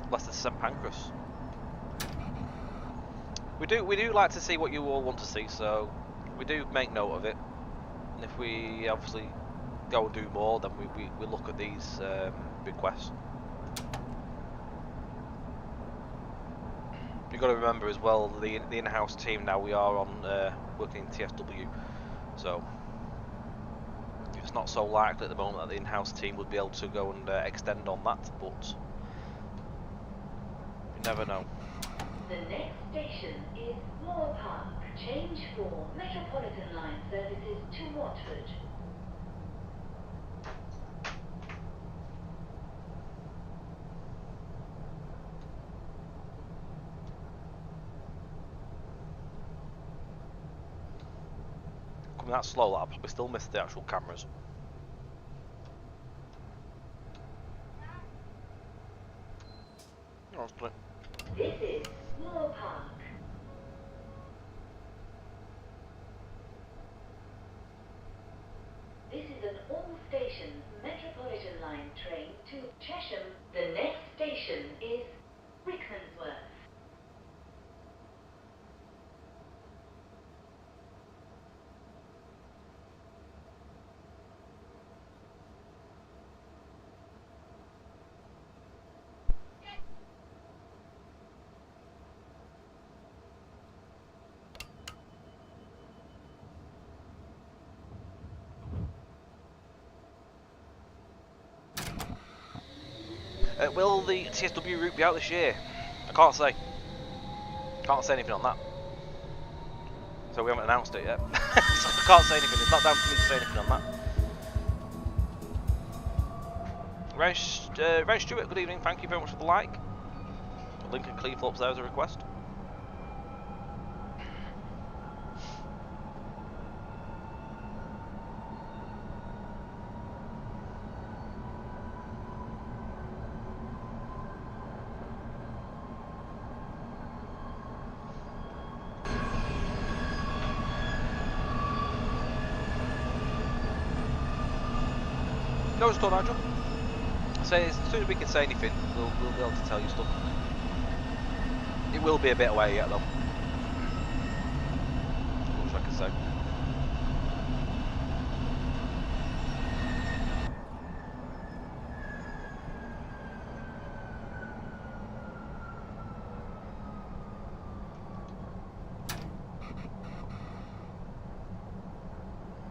Leicester to St Pancras. We do like to see what you all want to see, so we do make note of it. And if we obviously go and do more, then we look at these requests. You've got to remember as well, the in-house team now, we are on working in TSW, so it's not so likely at the moment that the in-house team would be able to go and extend on that, but you never know. The next station is Moor Park. Change for Metropolitan line services to Watford. Coming that slow, I'll probably still miss the actual cameras. Honestly. This is Moor Park. This is an all-station Metropolitan line train to Chesham. The next station is Rickmansworth. Will the TSW route be out this year? I can't say. Can't say anything on that. So we haven't announced it yet. So I can't say anything. It's not down to me to say anything on that. Ren Stewart, good evening. Thank you very much for the like. Lincoln Cleethorpes there as a request. No, it's all Nigel. Say as soon as we can say anything, we'll be able to tell you stuff. It will be a bit away yet, though. What I can say.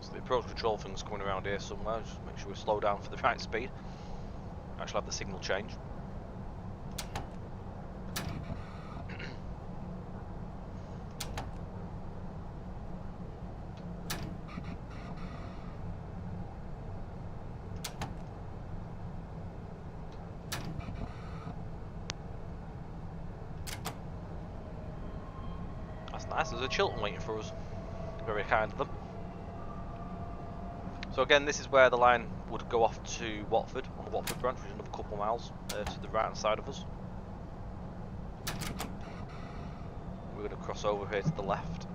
So the approach control thing's coming around here somewhere. Just make sure we slow down for the right speed. Actually have the signal change. That's nice. There's a Chiltern waiting for us. Very kind of them. So again, this is where the line would go off to Watford, on the Watford branch, which is another couple of miles to the right hand side of us. We're going to cross over here to the left.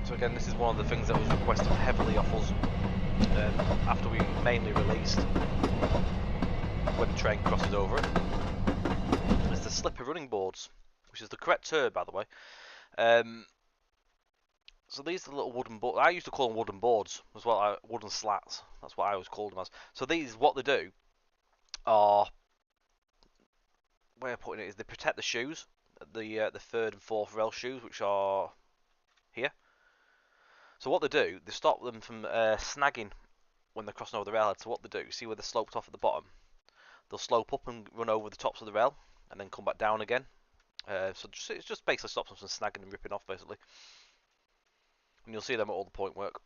So again, this is one of the things that was requested heavily off us after we mainly released when the train crosses over it. It's the slipper running boards, which is the correct term, by the way. So these are the little wooden boards. I used to call them wooden boards as well, wooden slats. That's what I always called them as. So these, what they do, are, way of putting it is, they protect the shoes, the third and fourth rail shoes, which are here. So what they do, they stop them from snagging when they're crossing over the railhead. So what they do, see where they're sloped off at the bottom? They'll slope up and run over the tops of the rail, and then come back down again. So it just basically stops them from snagging and ripping off, basically. And you'll see them at all the point work.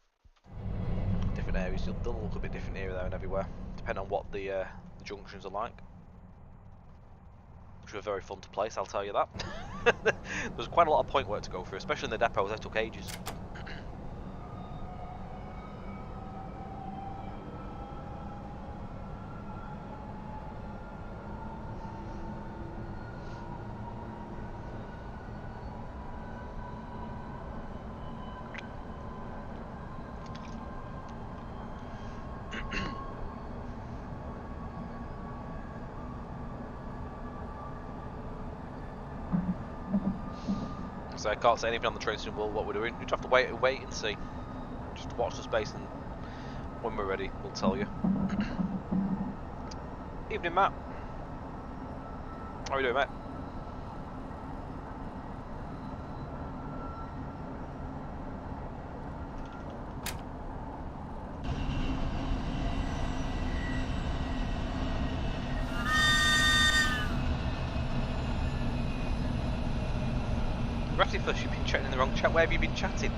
Different areas, they'll look a bit different here, there and everywhere, depending on what the junctions are like. Which were very fun to place, I'll tell you that. There's quite a lot of point work to go through, especially in the depots, that took ages. So I can't say anything on the train symbol what we're doing. You just have to wait and see. Just watch the space, and when we're ready, we'll tell you. Evening, Matt. How are you doing, mate? First, you've been chatting in the wrong chat. Where have you been chatting?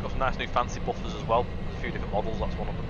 Got some nice new fancy buffers as well. There's a few different models, that's one of them.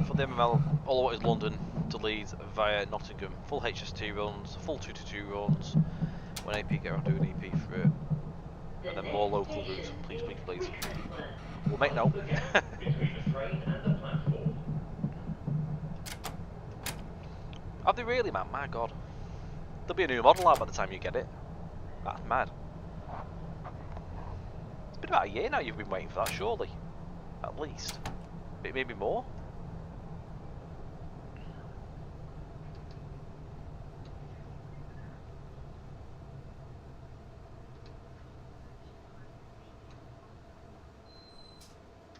For the MML, all what is London to Leeds via Nottingham. Full HST runs, full 222 runs. When AP get around, do an EP for it. And then more local routes, please, please, please. We'll make note. Between the train and the platform. Have they really, man? My god. There'll be a new model out by the time you get it. That's mad. It's been about a year now you've been waiting for that, surely. At least. Maybe more?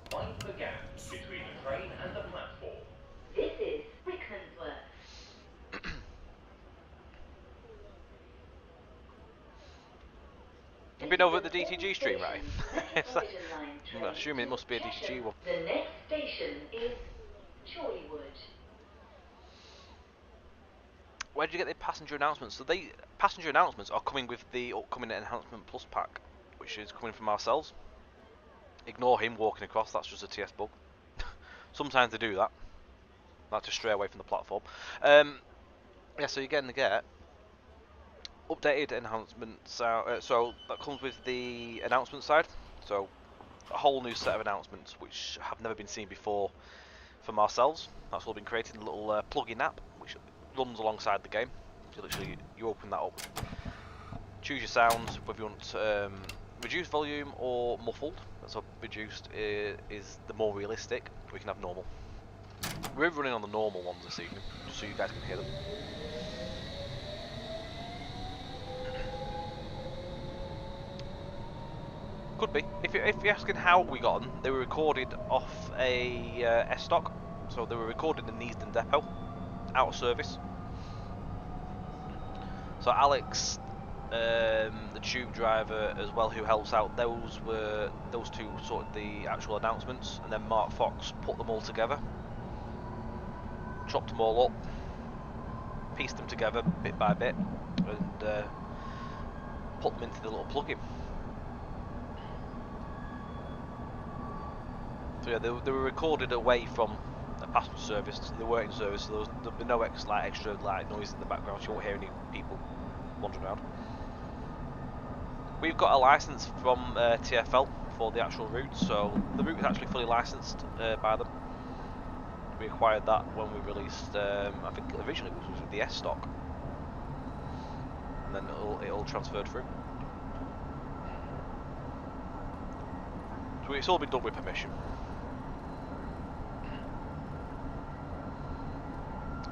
Find the gap between the train and the platform. This is Rickmansworth. You've been over at the DTG stream, right? Metropolitan line I'm train assuming it to must be a DTG Chesham. one. The next station is Chorleywood. Where did you get the passenger announcements? So the passenger announcements are coming with the upcoming Enhancement PlusPak, which is coming from ourselves. Ignore him walking across, that's just a TS bug. Sometimes they do that. Like to stray away from the platform. Yeah, so you're getting to get updated enhancements. So that comes with the announcement side. So a whole new set of announcements which have never been seen before from ourselves. That's all been created in a little plugin app which runs alongside the game. So literally you open that up, choose your sounds, whether you want reduced volume or muffled. So reduced is the more realistic. We can have normal. We're running on the normal ones this evening, just so you guys can hear them. Could be. If you're asking how we got them, they were recorded off a S-Stock. So they were recorded in Neasden Depot, out of service. So Alex, the tube driver as well, who helps out, those two sorted the actual announcements, and then Mark Fox put them all together, chopped them all up, pieced them together bit by bit, and put them into the little plugin. So yeah, they were recorded away from a passenger service, so they weren't in service, so there'll be no extra noise in the background, so you won't hear any people wandering around. We've got a license from TfL for the actual route, so the route is actually fully licensed by them. We acquired that when we released, I think originally it was with the S-Stock, and then it all transferred through. So it's all been done with permission.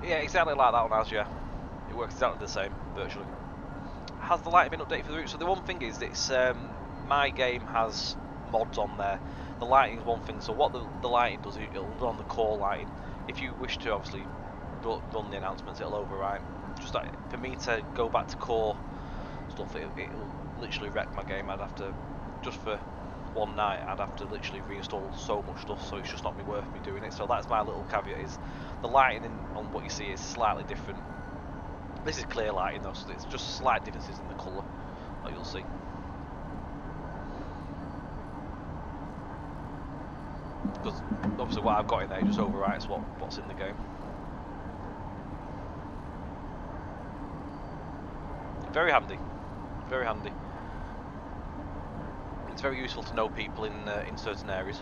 Yeah, exactly like that one has, yeah. It works exactly the same, virtually. Has the lighting been updated for the route? So the one thing is, it's my game has mods on there. The lighting is one thing, so what the lighting does, it'll run on the core lighting. If you wish to obviously run the announcements, it'll overwrite. Just like, for me to go back to core stuff, it'll literally wreck my game. I'd have to, just for one night, I'd have to literally reinstall so much stuff, so it's just not worth me doing it. So that's my little caveat, is the lighting on what you see is slightly different. This is clear lighting though, so it's just slight differences in the colour that you'll see. Because obviously what I've got in there just overwrites what's in the game. Very handy, very handy. It's very useful to know people in certain areas.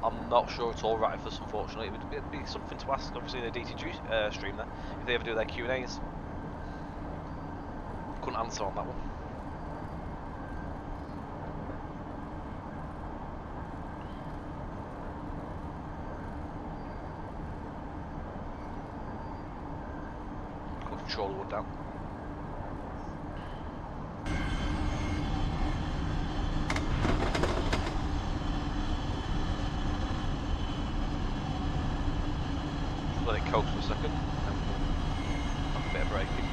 I'm not sure it's all right for us, unfortunately. It'd be something to ask, obviously, in the DTG stream there, if they ever do their Q&As. Couldn't answer on that one. Got the controller wood down. Let it coast for a second, and have a bit of braking.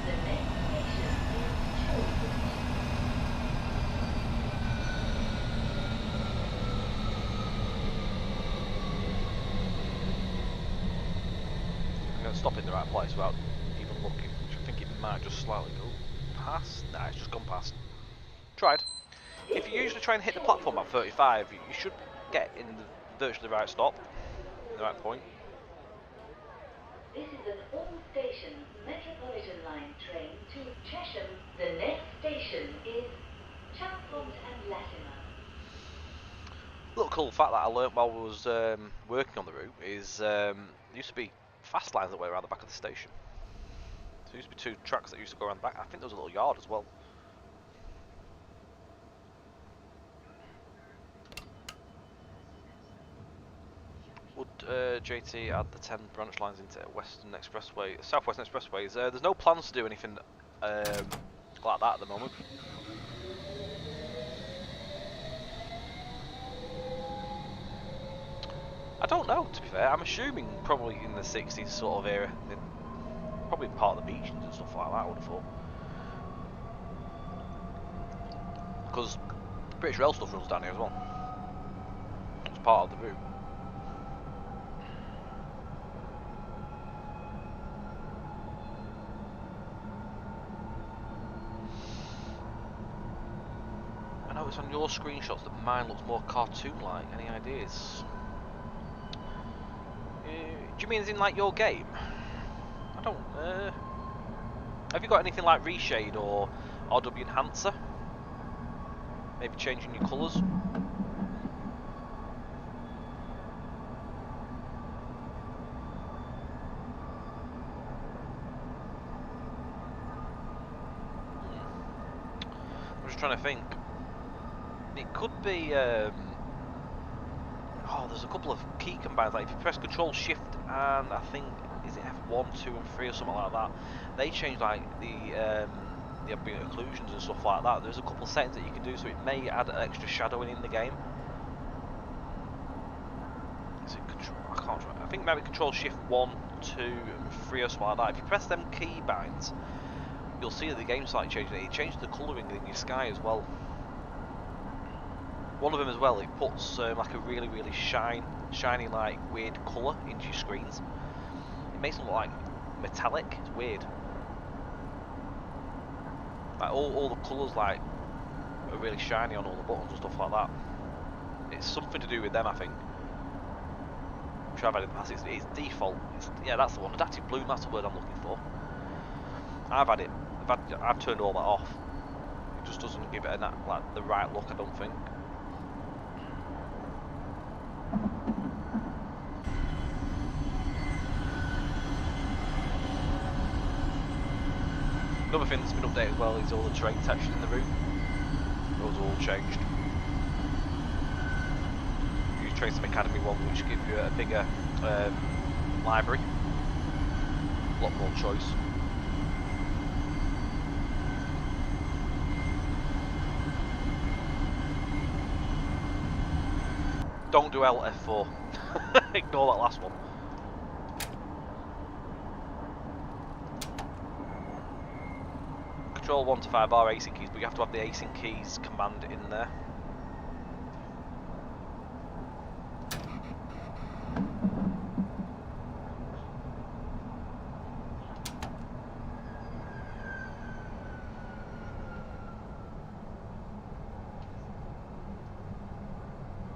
The next station is Changelog. I'm going to stop in the right place without even looking, which I think it might just slightly go past. Nah, it's just gone past. Tried. If you usually try and hit the platform at 35, you should get in the virtually right stop, in the right point. This is an all-station Metropolitan line train to Chesham. The next station is Chalfont and Latimer. Little cool fact that I learnt while I was working on the route is there used to be fast lines that went around the back of the station. So there used to be two tracks that used to go around the back. I think there was a little yard as well. Would JT add the 10 branch lines into Western Expressway, Southwestern Expressways? There's no plans to do anything like that at the moment. I don't know, to be fair. I'm assuming probably in the 60s sort of era. Probably part of the beach and stuff like that, I would have thought. Because British Rail stuff runs down here as well. It's part of the route. I know it's on your screenshots that mine looks more cartoon-like. Any ideas? Do you mean as in like your game? I don't. Have you got anything like Reshade or RW Enhancer? Maybe changing your colours? I'm just trying to think. It could be. Oh, there's a couple of key combines. Like if you press Control Shift and I think is it F1, 2 and 3 or something like that, they changed like the ambient occlusions and stuff like that. There's a couple of settings that you can do, so it may add extra shadowing in the game. Is it control? I can't remember. I think maybe control shift 1, 2 and 3 or something like that. If you press them keybinds, you'll see that the game's slightly changing. It changes the colouring in your sky as well. One of them as well, it puts like a really shiny like weird colour into your screens. It makes them look like metallic. It's weird. Like all the colours like are really shiny on all the buttons and stuff like that. It's something to do with them, I think. I'm sure I've had it in the past. It's default. Yeah, that's the one. Adaptive bloom. That's the word I'm looking for. I've had it. I've turned all that off. It just doesn't give it like the right look, I don't think. Another thing that's been updated as well is all the terrain textures in the room. Those are all changed. You use Tracer Academy one, which gives you a bigger library, a lot more choice. Don't do Alt F4. Ignore that last one. Control 1 to 5 are async keys, but you have to have the async keys command in there.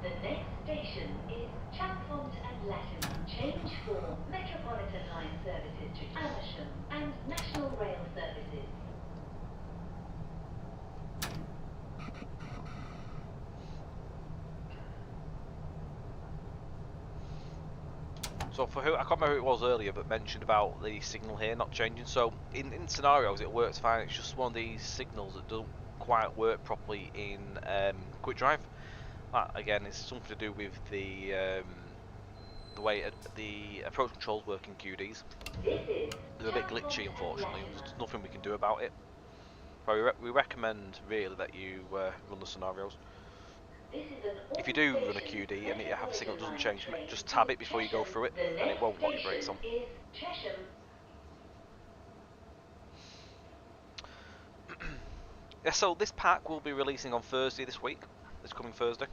The next station is Chalfont and Latimer. Change for Metropolitan line services to Amersham and National Rail services. So for who, I can't remember who it was earlier, but mentioned about the signal here not changing. So in scenarios it works fine. It's just one of these signals that don't quite work properly in Quick Drive. That again is something to do with the way the approach controls work in QDs. They're a bit glitchy, unfortunately. There's nothing we can do about it. But we recommend really that you run the scenarios. If you do run a QD and you have a signal that doesn't change, just tab it before you go through it, and it won't lock your brakes on. Yeah, so this pack will be releasing on Thursday this week, this coming Thursday.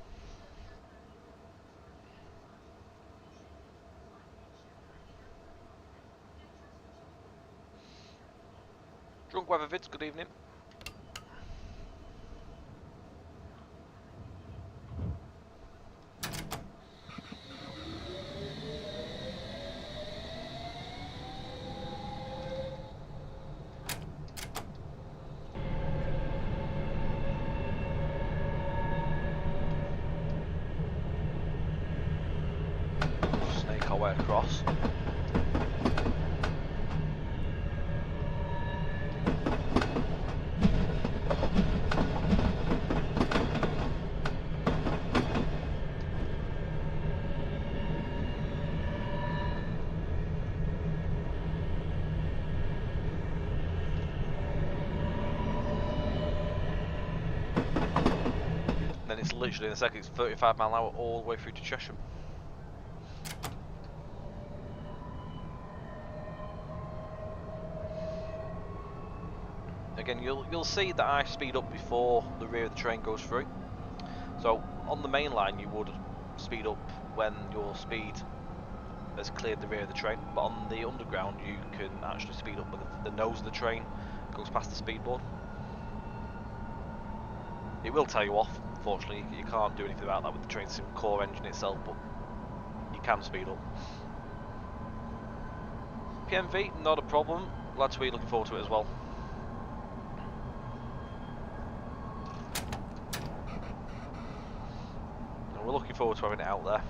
Drunk Weather Vids, good evening. Snake our way across. Then it's literally in a second, it's 35 mile an hour all the way through to Chesham. Again, you'll see that I speed up before the rear of the train goes through. So on the main line you would speed up when your speed has cleared the rear of the train, but on the underground you can actually speed up when the nose of the train goes past the speed board. It will tell you off, unfortunately. You can't do anything about that with the train sim core engine itself, but you can speed up. PMV, not a problem. Glad to be looking forward to it as well. And we're looking forward to having it out there.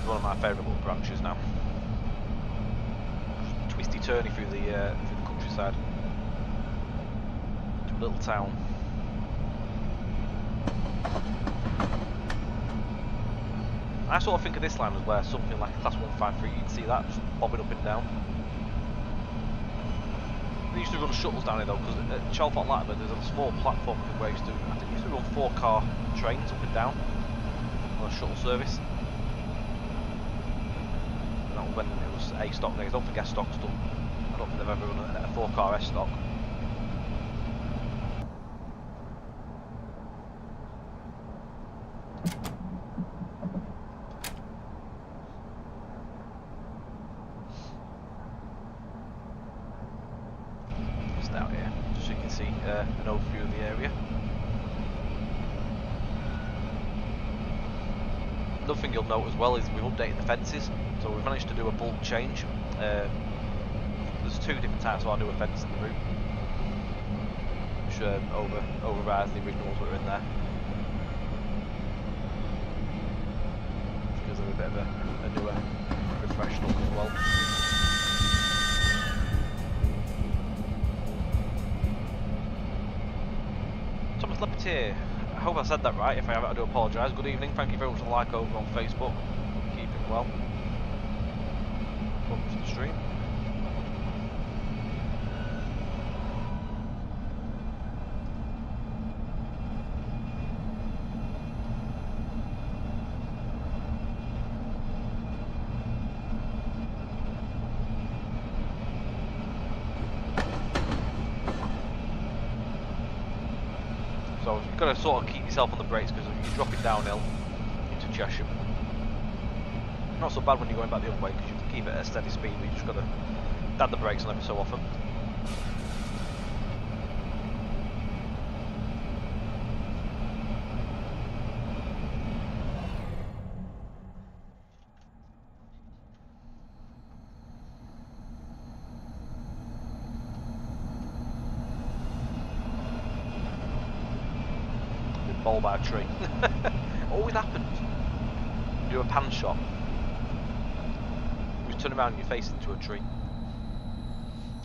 one of my favourite little branches now. Twisty turny through the countryside to a little town. I sort of think of this line as where something like a class 153, you'd see that just bobbing up and down. They used to run shuttles down here though, because at Chalfont Latimer there's a small platform where I think they used to run 4-car trains up and down on a shuttle service. And that was when it was A stock days. Don't forget stock still. I don't think they've ever run a 4-car S stock. Out here, just so you can see an overview of the area. Another thing you'll note as well is we've updated the fences, so we've managed to do a bulk change. There's 2 different types of our newer fences in the route, which overrides the original ones that are in there. Because they're a bit of a newer, refreshed look as well. Here. I hope I said that right. If I haven't, I do apologise. Good evening. Thank you very much for the like over on Facebook. Keeping well. Welcome to the stream. So you've got to sort of keep yourself on the brakes because you're dropping downhill into Cheshire. Not so bad when you're going back the other way because you have to keep it at a steady speed, but you just got to dab the brakes on every so often. Ball by a tree. Always happens. You do a pan shot. You just turn around and you face into a tree.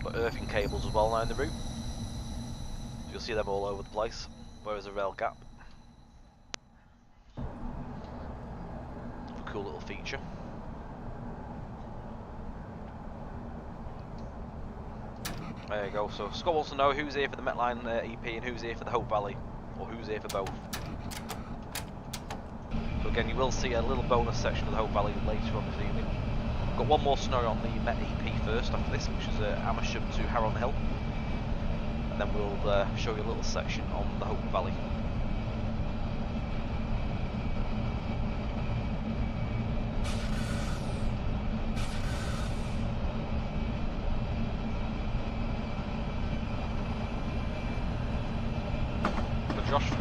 Got earthing cables as well now in the route. So you'll see them all over the place. Where there's a rail gap. A cool little feature. There you go. So Scott wants to know who's here for the Metline EP and who's here for the Hope Valley. Or who's here for both. So again, you will see a little bonus section of the Hope Valley later on this evening. We've got one more scenario on the Met EP first after this, which is Amersham to Harrow on the Hill. And then we'll show you a little section on the Hope Valley.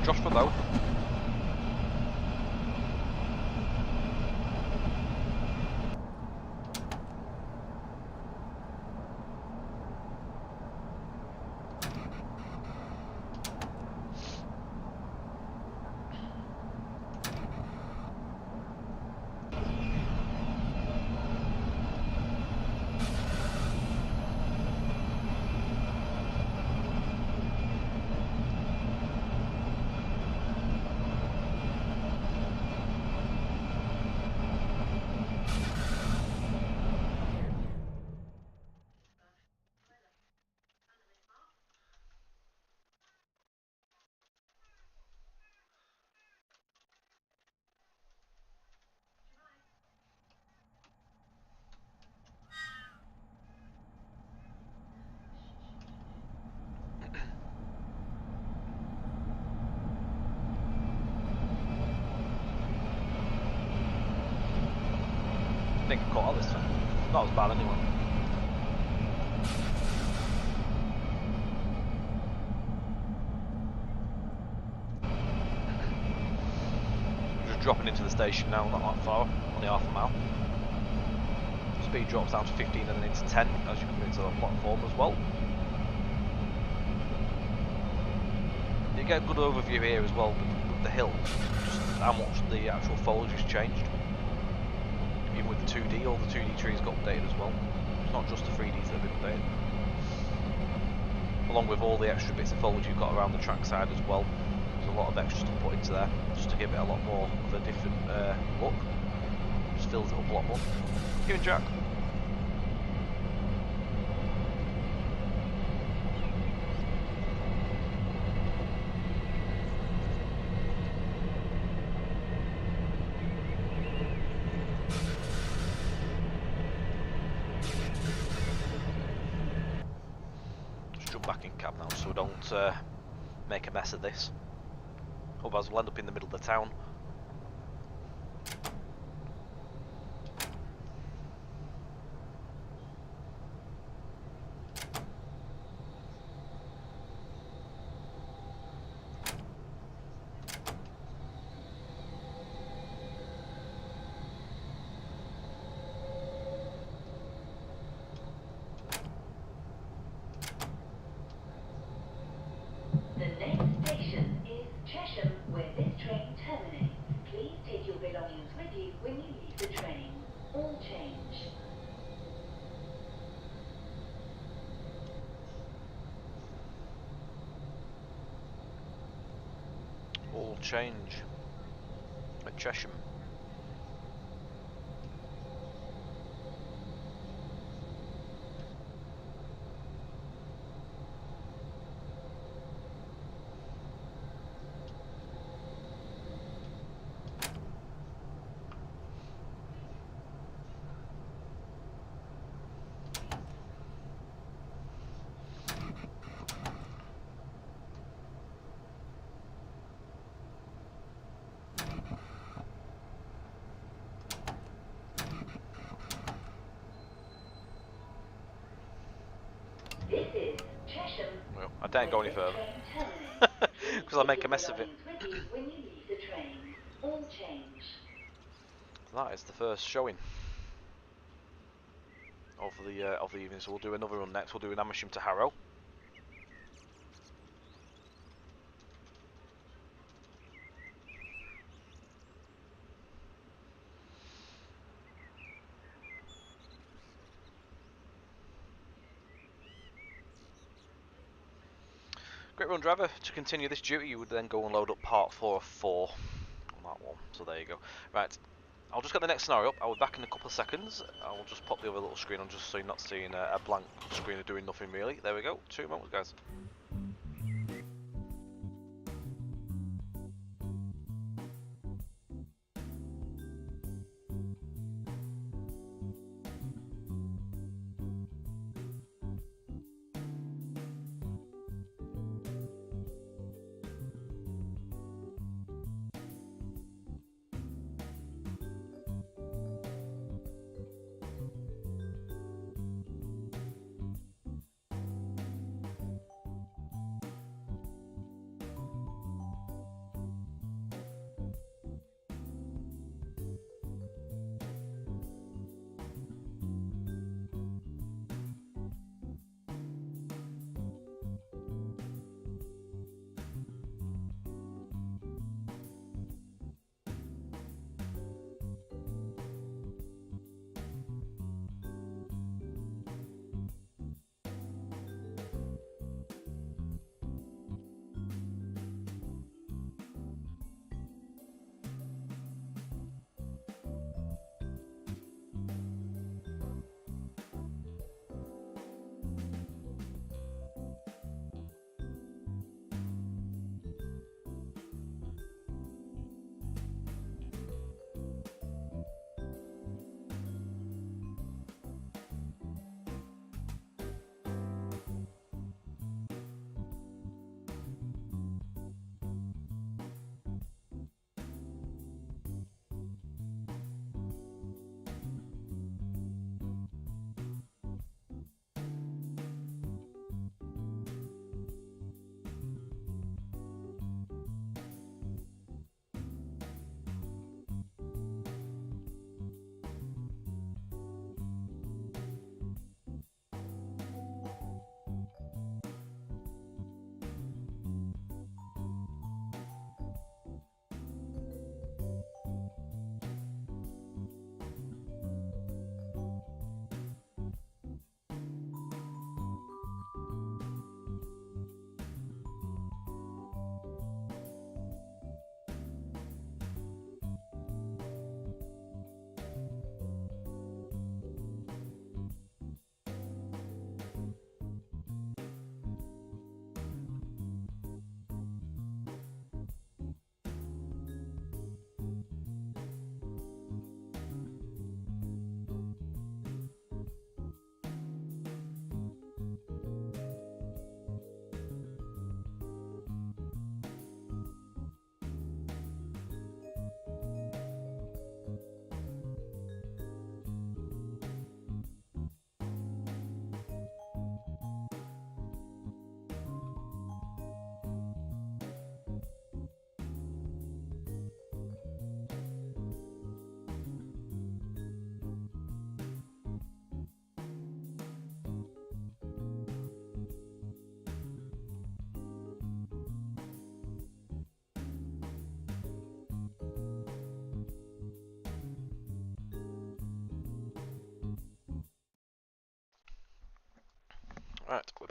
Josh for both. I think I caught out this time. Not as bad anyway. Just dropping into the station now, not that far, only half a mile. Speed drops down to 15 and then into 10 as you come into the platform as well. You get a good overview here as well with the hill, just how much the actual foliage has changed. 3D. All the 2D trees got updated as well. It's not just the 3Ds that have been updated. Along with all the extra bits of foliage you've got around the track side as well. There's a lot of extra stuff put into there, just to give it a lot more of a different look. Just fills it up a lot more. Give it Jack. Back in cab now so we don't make a mess of this, otherwise we'll end up in the middle of the town. The next station is Chesham, where this train terminates. Please take your belongings with you when you leave the train. All change. All change at Chesham. This is Chesham. Well, I don't go any where further this train terminates. because I'll Please make take a mess of your it. belongings with you when you leave the train. All change. That is the first showing of the evening, so we'll do another run next. We'll do an Amersham to Harrow. Great run, driver. To continue this duty, you would then go and load up part 4 of 4 on that one. So there you go. Right, I'll just get the next scenario up. I'll be back in a couple of seconds. I'll just pop the other little screen on just so you're not seeing a blank screen of doing nothing really. There we go. 2 moments, guys.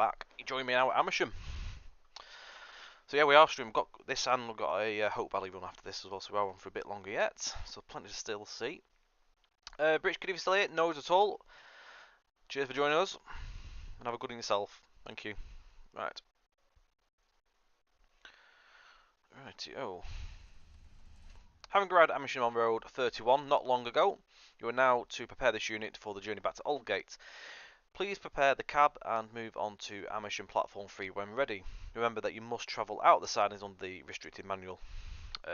back. You join me now at Amersham. So yeah, we are streaming. We've got this and we've got a Hope Valley run after this as well, so we are on for a bit longer yet. So plenty to still see. British Kid, if you're still here, no worries at all. Cheers for joining us, and have a good one yourself. Thank you. Right. Rightio. Having arrived at Amersham on Road 31 not long ago, you are now to prepare this unit for the journey back to Aldgate. Please prepare the cab and move on to Amersham Platform 3 when ready. Remember that you must travel out the sidings on the restricted manual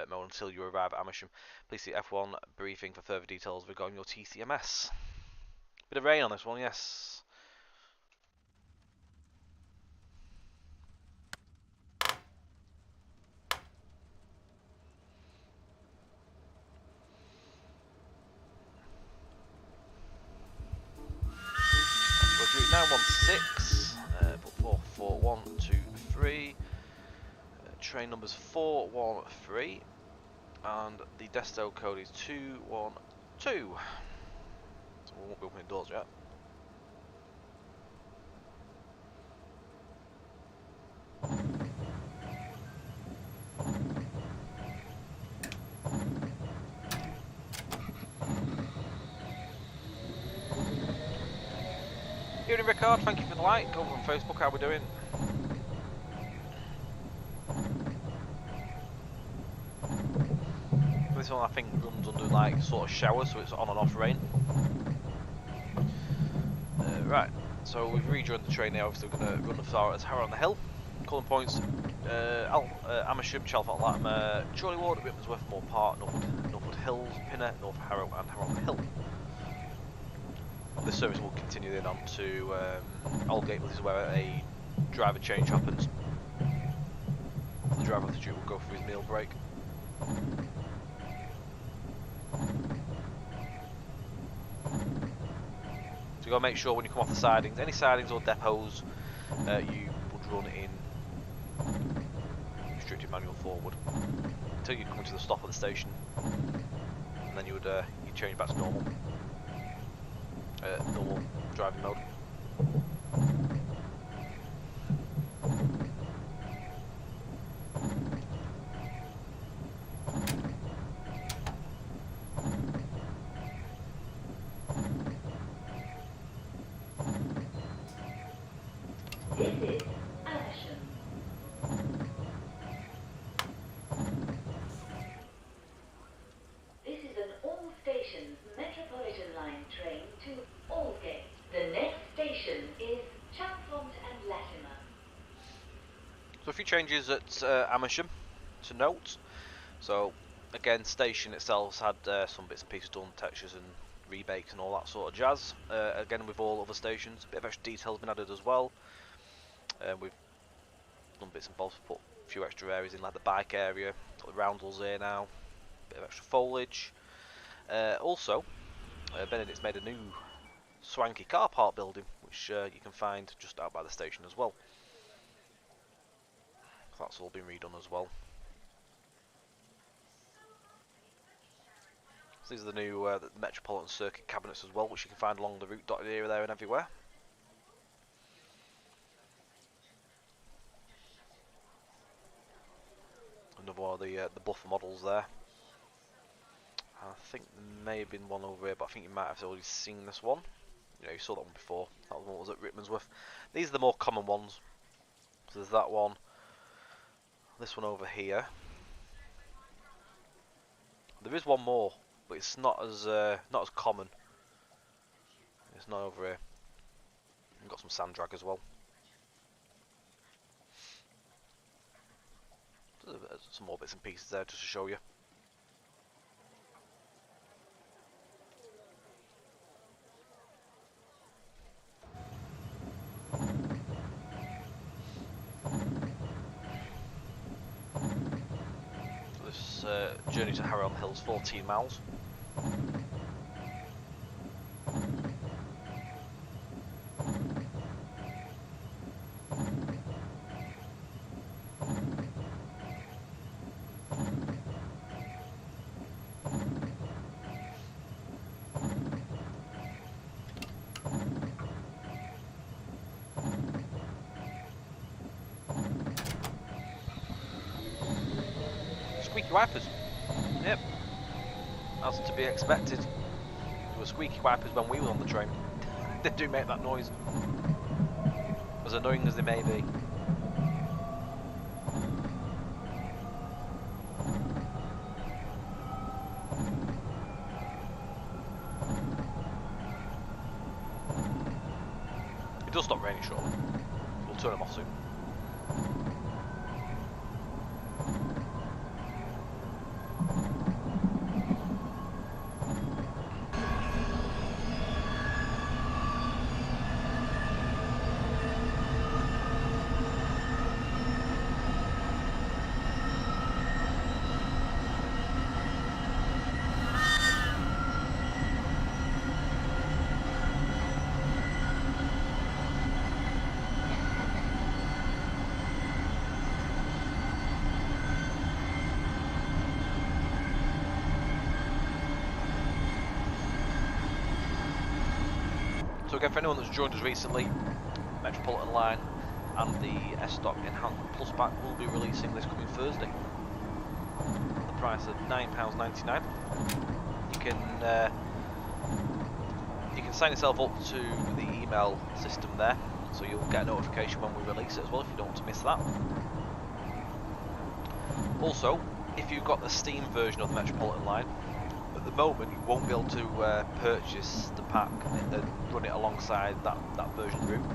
mode until you arrive at Amersham. Please see F1 briefing for further details regarding your TCMS. Bit of rain on this one, yes. Route 916, but 44123. Train number's 413, and the desto code is 212. So we won't be opening doors yet. Evening Rickard, thank you for the like. Over on Facebook, how we doing? This one I think runs under like sort of shower, so it's on and off rain. Right, so we've rejoined the train now, obviously we're going to run as far as Harrow on the Hill. Calling points, Amersham, Chalfont, Latimer, Chorley Ward, Rickmansworth, Moor Park, Northwood Hills, Pinner, North Harrow and Harrow on the Hill. This service will continue then on to Aldgate, which is where a driver change happens. The driver of the tube will go for his meal break. So you got to make sure when you come off the sidings, any sidings or depots, you would run in restricted manual forward until you come to the stop at the station, and then you would you change back to normal driving mode. This is Amersham. This is an all-stations Metropolitan line train to Aldgate. The next station is Chalfont and Latimer. So a few changes at Amersham to note. So again, station itself had some bits and pieces done, textures and rebakes and all that sort of jazz. Again, with all other stations, a bit of extra details been added as well. We've done bits and bobs, put a few extra areas in, like the bike area, got the roundels here now, bit of extra foliage. Also, Benedict's made a new swanky car park building, which you can find just out by the station as well. That's all been redone as well. So these are the new the Metropolitan circuit cabinets as well, which you can find along the route dotted here, there and everywhere. Another one of the buffer models there. I think there may have been one over here, but I think you might have already seen this one. You know, you saw that one before. That one was at Rickmansworth. These are the more common ones. So there's that one. This one over here. There is one more, but it's not as common. It's not over here. We've got some sand drag as well. Some more bits and pieces there just to show you. This journey to Harrow on the Hill is 14 miles. wipers. Yep, as to be expected. There were squeaky wipers when we were on the train. They do make that noise, as annoying as they may be. It does stop raining shortly. We'll turn them off soon. So again, for anyone that's joined us recently, Metropolitan line and the S-Stock Enhancement PlusPak will be releasing this coming Thursday. The price of £9.99. You can sign yourself up to the email system there, so you'll get a notification when we release it as well if you don't want to miss that. Also, if you've got the Steam version of the Metropolitan line, at the moment you won't be able to purchase the pack and run it alongside that version route.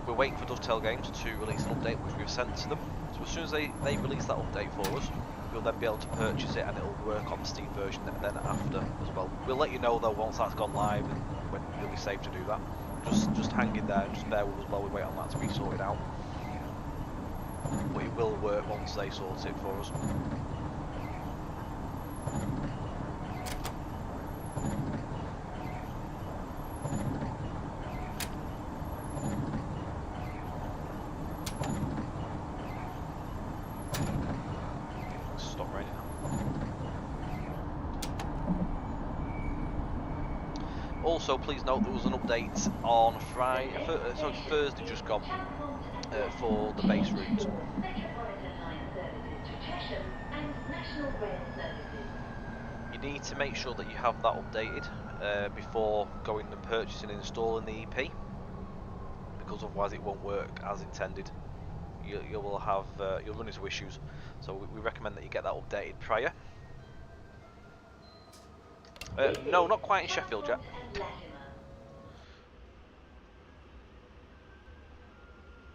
We're waiting for Dovetail Games to release an update which we've sent to them. So as soon as they release that update for us, you'll then be able to purchase it and it'll work on the Steam version then after as well. We'll let you know though once that's gone live and when you'll be safe to do that. Just hang in there and just bear with us while we wait on that to be sorted out. But it will work once they sort it for us. Stop raining now. Also, please note there was an update on Thursday just gone for the base route. Metropolitan line services to Chesham and National Rail services. You need to make sure that you have that updated before going and purchasing and installing the EP, because otherwise it won't work as intended. You'll run into issues. So we recommend that you get that updated prior. No, not quite in Sheffield yet.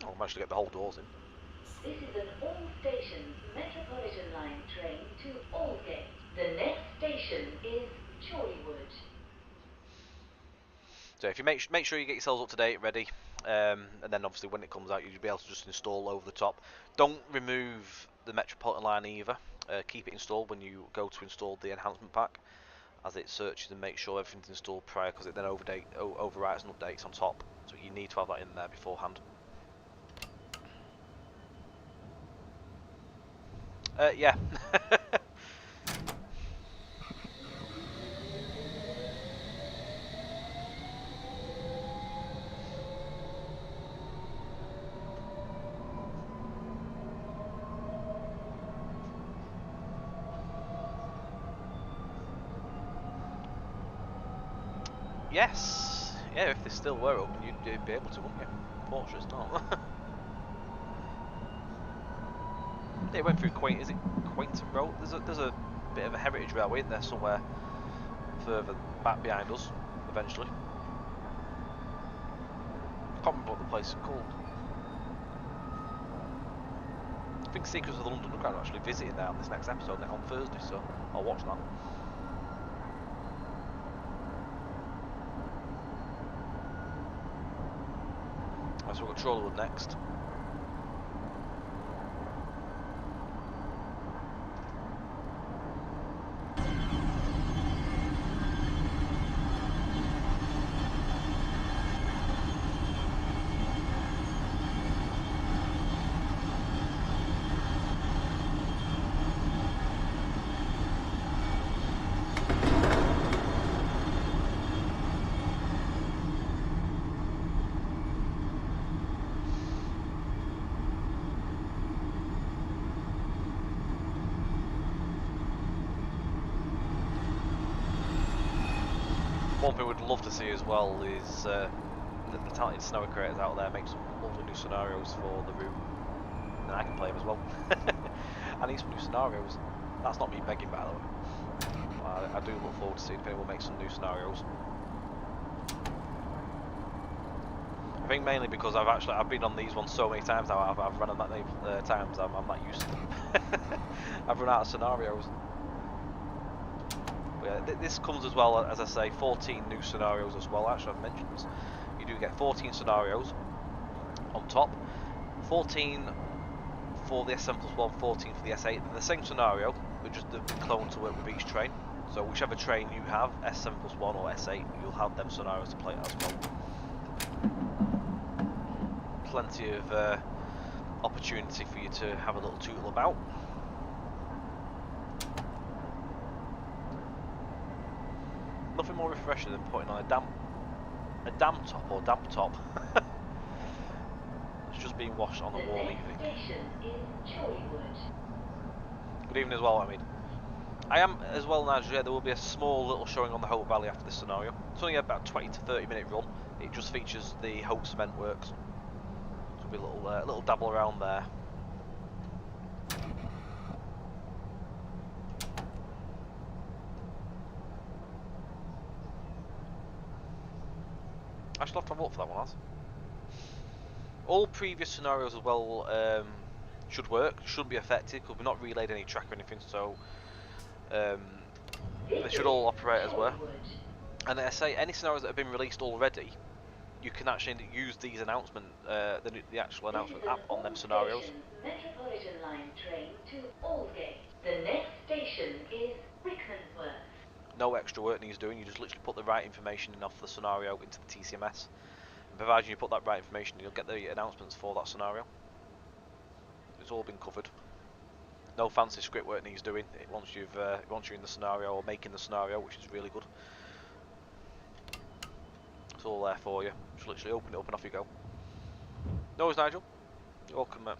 Oh, I managed to get the whole doors in. This is an all-station Metropolitan line train to Aldgate. The next station is Chorleywood. So if you make sure you get yourselves up to date, ready, and then obviously when it comes out, you'll be able to just install over the top. Don't remove the Metropolitan line either. Keep it installed when you go to install the enhancement pack, as it searches and makes sure everything's installed prior, because it then overwrites and updates on top. So you need to have that in there beforehand. Yeah. Yes. Yeah, if they still were open, you'd be able to, wouldn't you? Unfortunately, it's not. It went through Quainton Road? There's a bit of a heritage railway in there somewhere further back behind us, eventually. I can't remember what the place is called. I think Secrets of the London Underground are actually visiting there on this next episode on Thursday, so I'll watch that. Right, so we've got Chorleywood next. one thing we'd love to see as well is the talented scenario creators out there make some lovely new scenarios for the route, and I can play them as well. I need some new scenarios. That's not me begging, by the way. I do look forward to seeing if anyone makes some new scenarios. I think mainly because I've been on these ones so many times now. I've run them that many times. I'm not used to them. I've run out of scenarios. But yeah, this comes as well, as I say, 14 new scenarios as well. Actually, I've mentioned this. You do get 14 scenarios on top. 14 for the S7+1, 14 for the S8. They're the same scenario, but just the clone to work with each train. So whichever train you have, S7+1 or S8, you'll have them scenarios to play as well. Plenty of opportunity for you to have a little tootle about. Nothing more refreshing than putting on a damp top or damp top. It's just being washed on a warm evening. Good evening as well, I mean. I am as well, Nigeria. There will be a small little showing on the Hope Valley after this scenario. It's only about 20 to 30 minute run. It just features the Hope Cement Works. So there'll be a little dabble around there. I shall have to have a look for that one, lads. All previous scenarios as well should work, shouldn't be affected because we've not relayed any track or anything, so they should all operate as well. And I say any scenarios that have been released already, you can actually use these the actual announcement app on them scenarios. Metropolitan line train to Aldgate. The next station is Rickmansworth. No extra work needs doing, you just literally put the right information in off the scenario into the TCMS. And provided you put that right information, you'll get the announcements for that scenario. It's all been covered. No fancy script work needs doing. Once you're in the scenario or making the scenario, which is really good. It's all there for you. Just literally open it up and off you go. No worries, Nigel. You're welcome, mate.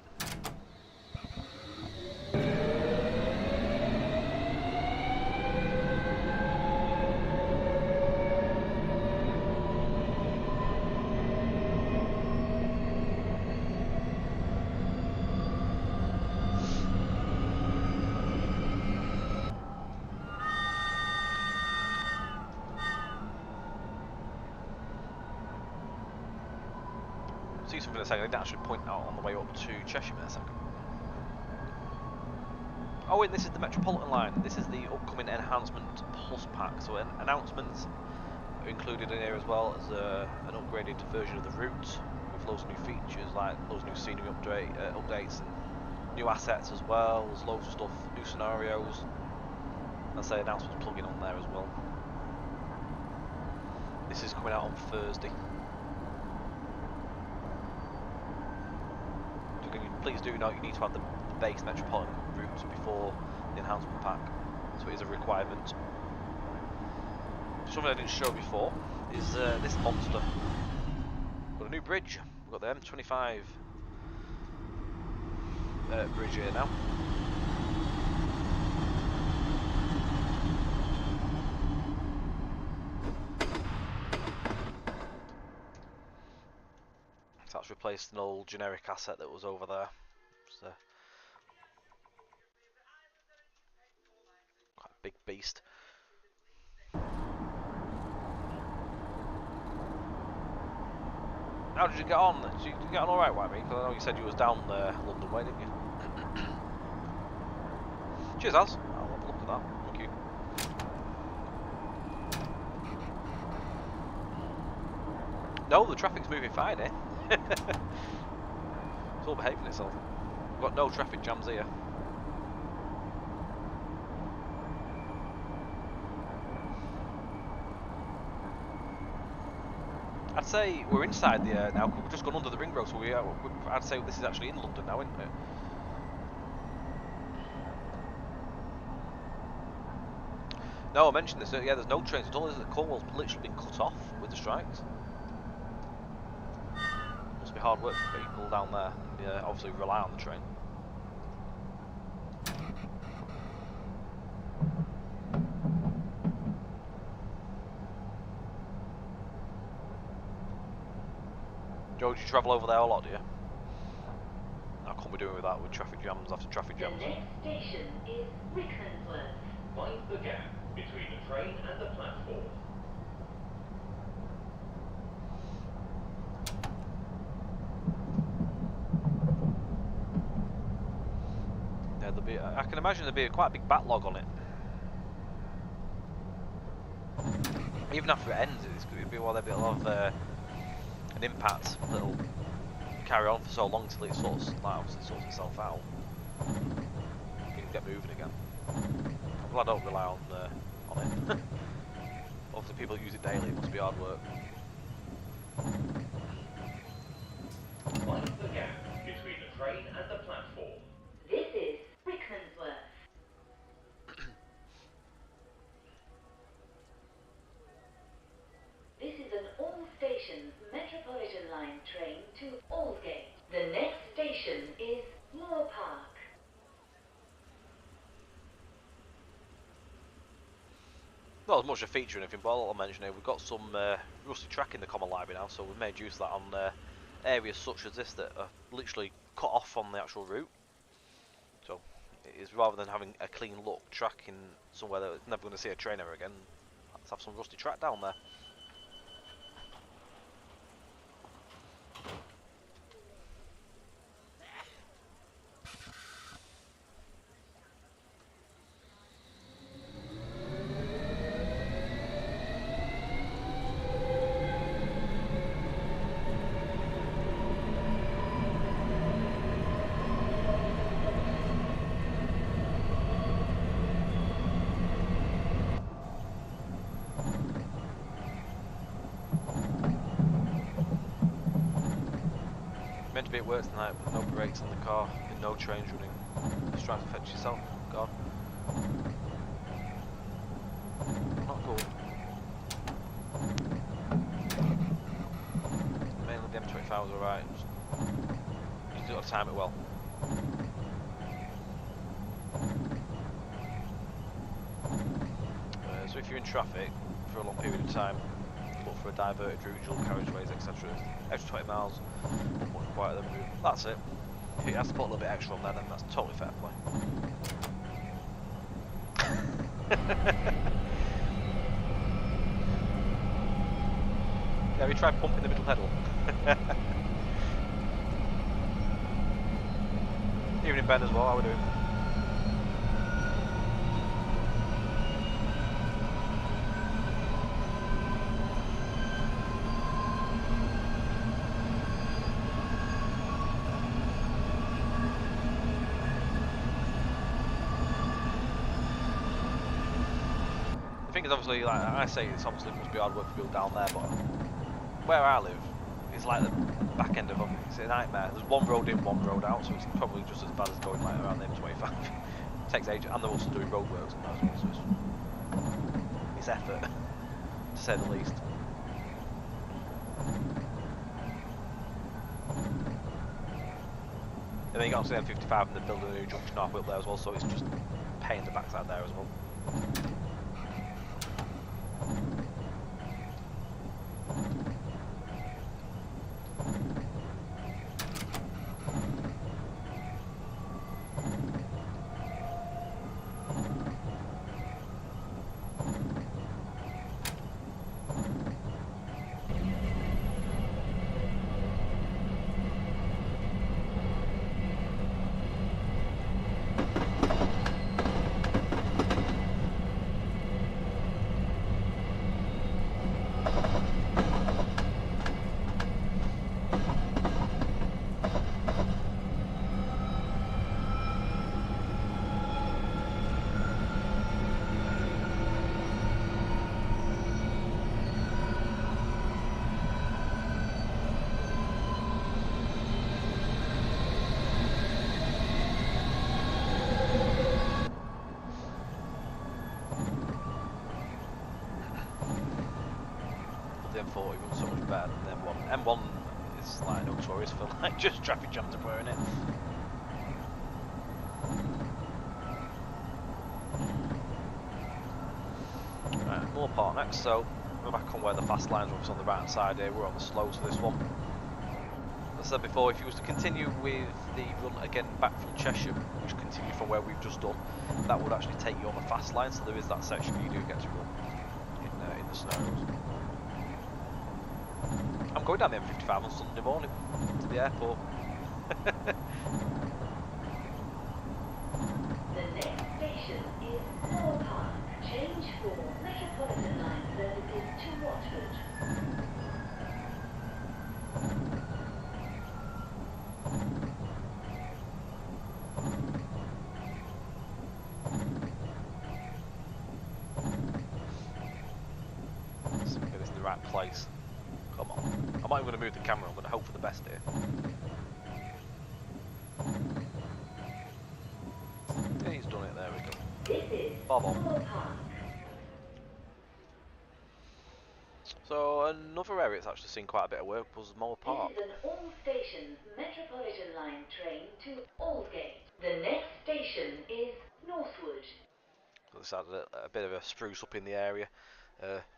See something in a second. I think that should point out on the way up to Cheshire in a second. Oh, and this is the Metropolitan line. This is the upcoming Enhancement PlusPak. So announcements are included in here as well as an upgraded version of the route with loads of new features like loads of new scenery updates and new assets as well. There's loads of stuff, new scenarios. I'd say announcements plugin on there as well. This is coming out on Thursday. Please do note you need to have the base Metropolitan route before the Enhancement pack, so it is a requirement. Something I didn't show before is this monster. Got a new bridge. We've got the M25 bridge here now. So that's replaced an old generic asset that was over there. It's quite a big beast. How did you get on? Did you get on alright, Whitey? Because I know you said you was down London way, didn't you? Cheers, Az. I'll have a look at that. Thank you. No, the traffic's moving fine, eh? It's all behaving itself. We've got no traffic jams here. I'd say we're inside the now, because we've just gone under the ring road, so I'd say this is actually in London now, isn't it? No, I mentioned this, yeah, there's no trains at all, is it? Cornwall's literally been cut off with the strikes. Must be hard work for people down there, and obviously rely on the train. Joe, do you travel over there a lot, do you? I can't be doing with that with traffic jams after traffic The jams. next station is Rickmansworth. Mind the gap between the train and the platform. Yeah, there'll be. I can imagine there'll be quite a big backlog on it. Even after it ends, it's going to be well, there'll be a lot of an impact that'll carry on for so long till it sorts, like, obviously sorts itself out. Things get moving again. I'm glad I don't rely on it. Obviously, people that use it daily, it must be hard work. Mind the gap between the train and the platform. This is Rickmansworth. This is an all-station Metropolitan line train to Aldgate. The next station is Moor Park. Not as much a feature or anything, but I'll mention it. We've got some rusty track in the common library now, so we've made use of that on areas such as this that are literally cut off from the actual route. So it is, rather than having a clean look track in somewhere that it's never going to see a train ever again, let's have some rusty track down there. Meant to be at work tonight, but no brakes in the car and no trains running. Just trying to fetch yourself. God. Not cool. Mainly the M25 was alright. You still got to time it well. So if you're in traffic for a long period of time, look for a diverted route, dual carriageways, etc. Extra 20 miles, much quieter than route. That's it. If it has to put a little bit extra on there, then that's totally fair play. Yeah, we tried pumping the middle pedal. Even in Ben as well, how are we doing? The thing is, obviously, like I say, it's obviously must be hard work for people down there, but where I live, it's like the back end of it's a nightmare. There's one road in, one road out, so it's probably just as bad as going like around the M25. It takes ages, and they're also doing roadworks and that as well, so it's effort, to say the least. And then you got to the M55 and they're building a new junction halfway up there as well, so it's just a pain in the backside there as well. The M40 runs so much better than the M1. M1 is like notorious for like just traffic jams everywhere in it. Right, more part next, so we're back on where the fast lines were on the right hand side here, we're on the slows for this one. As I said before, if you was to continue with the run again back from Cheshire, which continued from where we've just done, that would actually take you on the fast line. So there is that section where you do get to run in the scenarios. I'm going down the M55 on Sunday morning to the airport. The next station is Moore Park. Change for Metropolitan line services to Watford. Let's get this in the right place. Come on. I'm not even going to move the camera, I'm going to hope for the best here. Yeah, he's done it, there we go. This is Bob on. Moore Park. So another area that's actually seen quite a bit of work was Moore Park. This is an all-stations Metropolitan line train to Aldgate. The next station is Northwood. It's had a bit of a spruce up in the area,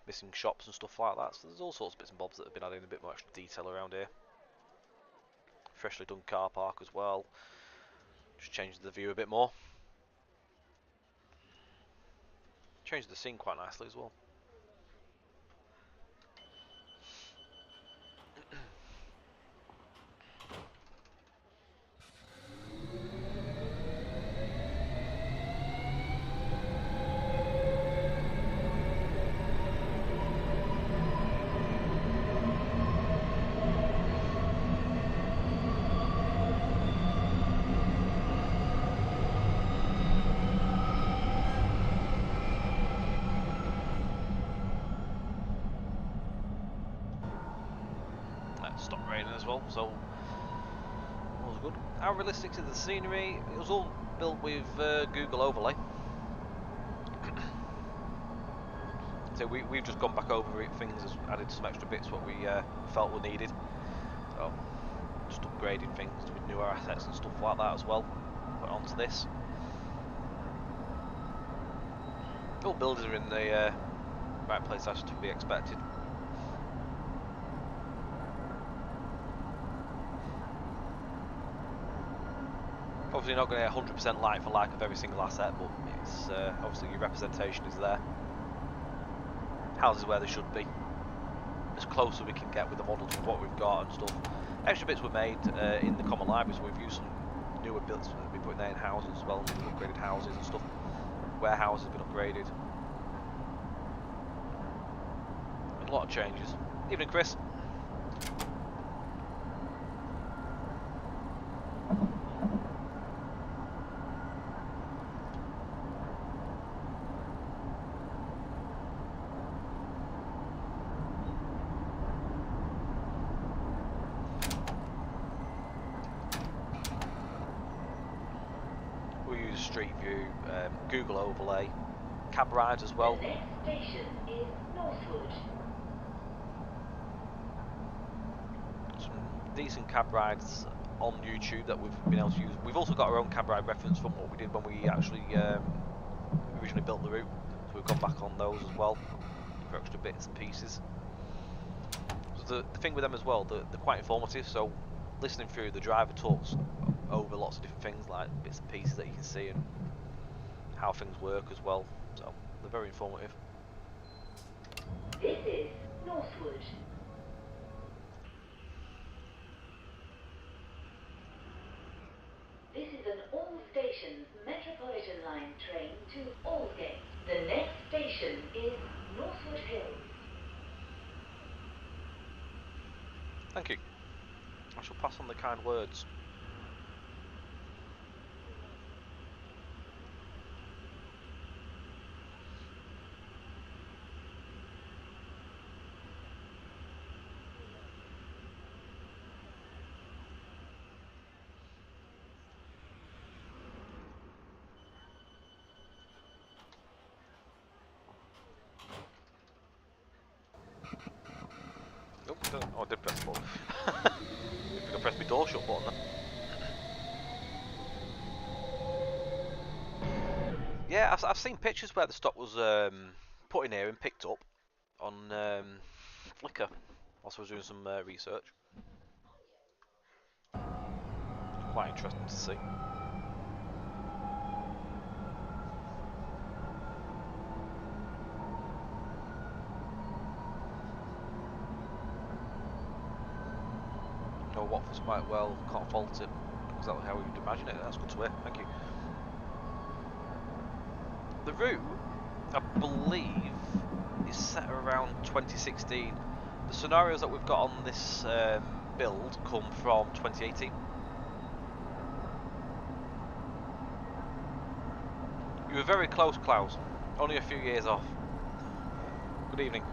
missing shops and stuff like that. So there's all sorts of bits and bobs that have been adding a bit more extra detail around here. Freshly done car park as well. Just changes the view a bit more. Changed the scene quite nicely as well. Stopped raining as well, so all was good. How realistic is the scenery? It was all built with Google Overlay. So we've just gone back over it, things, added some extra bits what we felt were needed. So just upgrading things with newer assets and stuff like that as well. Put onto this. All buildings are in the right place as to be expected. Obviously not going to get 100% like for like of every single asset, but it's obviously your representation is there. Houses where they should be. As close as we can get with the models of what we've got and stuff. Extra bits were made in the common library, so we've used some newer builds that we put there in houses as well, upgraded houses and stuff. Warehouses have been upgraded. And a lot of changes. Evening, Chris. Street View, Google Overlay, cab rides as well. The next station is Northwood. Some decent cab rides on YouTube that we've been able to use. We've also got our own cab ride reference from what we did when we actually originally built the route, so we've gone back on those as well for extra bits and pieces. So the thing with them as well, they're quite informative, so listening through, the driver talks over lots of different things like bits and pieces that you can see and how things work as well, so they're very informative. This is Northwood. This is an all-stations Metropolitan line train to Aldgate. The next station is Northwood Hills. Thank you. I shall pass on the kind words. Oh, I did press the button. I think I pressed my door shut button then. Yeah, I've seen pictures where the stock was put in here and picked up on Flickr whilst I was doing some research. quite interesting to see. No, Watford's quite well, can't fault it. Exactly how you'd imagine it. That's good to hear. Thank you. The route, I believe, is set around 2016. The scenarios that we've got on this build come from 2018. You were very close, Klaus. Only a few years off. Good evening.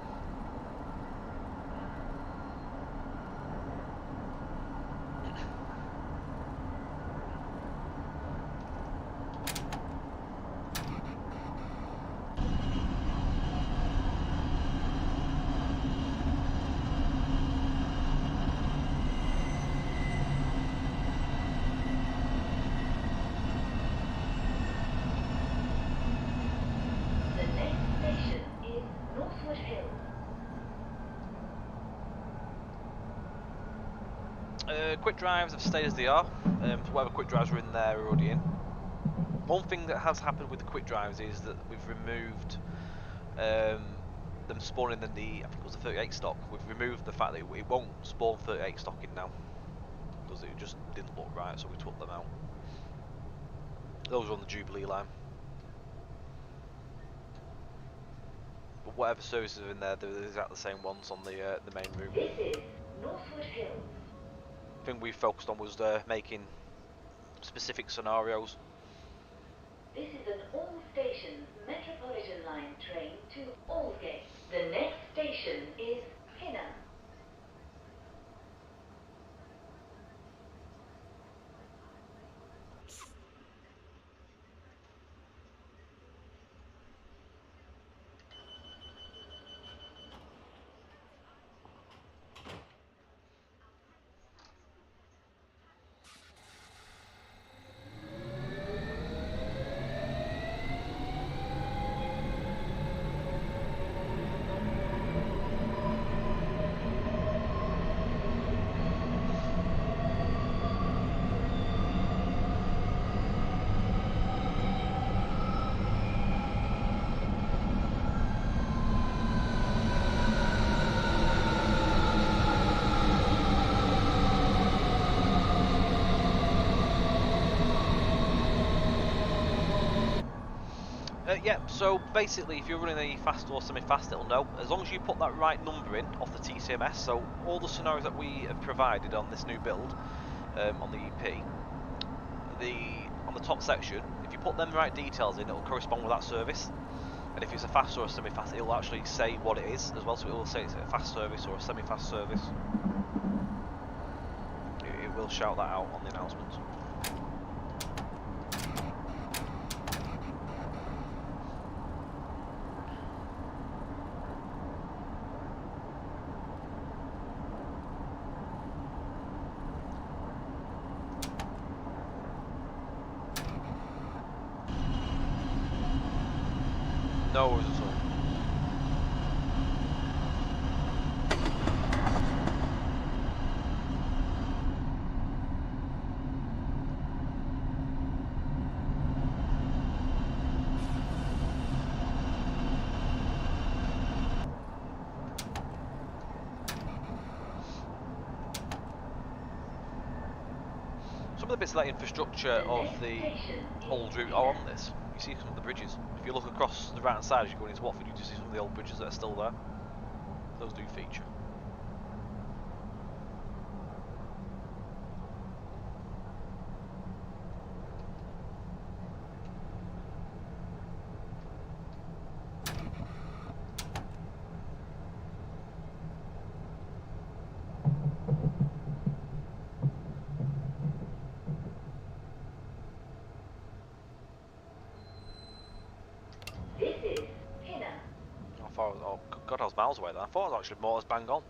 The next station is Northwood Hills. Quick drives have stayed as they are. Whatever quick drives are in there are already in. One thing that has happened with the quick drives is that we've removed them spawning in the, I think it was the 38 stock. We've removed the fact that it won't spawn 38 stock in now, because it just didn't look right, so we took them out. Those are on the Jubilee line. But whatever services are in there, they're exactly the same ones on the main route. This is Northwood Hills. The thing we focused on was making specific scenarios. This is an all-station Metropolitan line train to Aldgate. The next station is Pinner. Yeah, so basically if you're running a fast or semi-fast, it'll know. As long as you put that right number in off the TCMS, so all the scenarios that we have provided on this new build, on the EP, on the top section, if you put them right details in, it'll correspond with that service. And if it's a fast or a semi-fast, it'll actually say what it is as well, so it will say it's a fast service or a semi-fast service. It will shout that out on the announcement. No worries at all. Some of the bits of that infrastructure of the old route are on this. You see some of the bridges. If you look across the right hand side as you're going into Watford, you just see some of the old bridges that are still there. Those do feature. This is Pinner. How far? Oh God, I was miles away then. I thought I was actually more as bang on.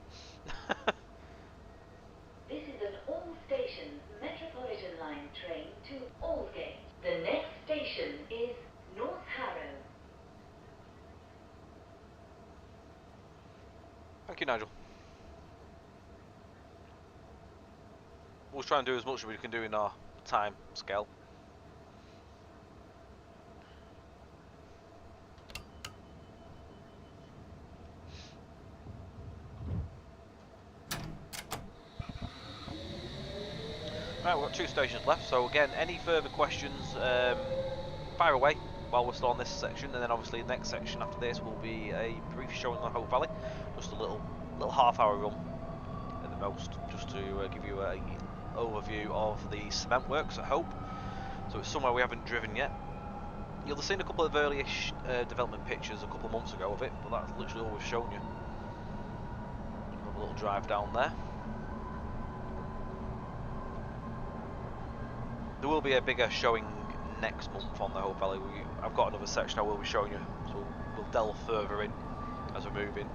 This is an all-station Metropolitan line train to Aldgate. The next station is North Harrow. Thank you, Nigel. We'll try and do as much as we can do in our time scale. Right, we've got 2 stations left, so again, any further questions, fire away while we're still on this section, and then obviously the next section after this will be a brief showing of the Hope Valley, just a little half-hour run at the most, just to give you a overview of the cement works at Hope. So it's somewhere we haven't driven yet. You'll have seen a couple of early-ish development pictures a couple of months ago of it, but that's literally all we've shown you. Have a little drive down there. There will be a bigger showing next month on the Hope Valley. I've got another section I will be showing you, so we'll delve further in as we're moving.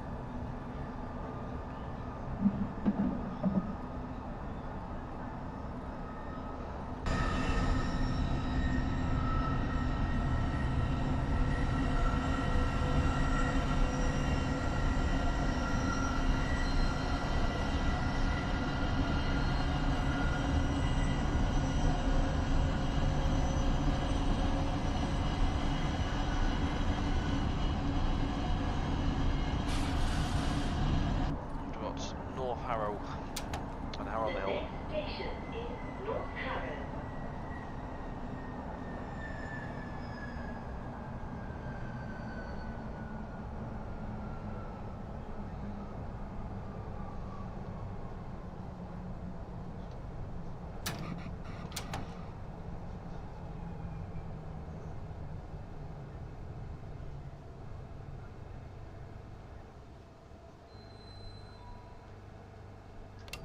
Harrow and Harrow on the Hill. The next station is North Harrow.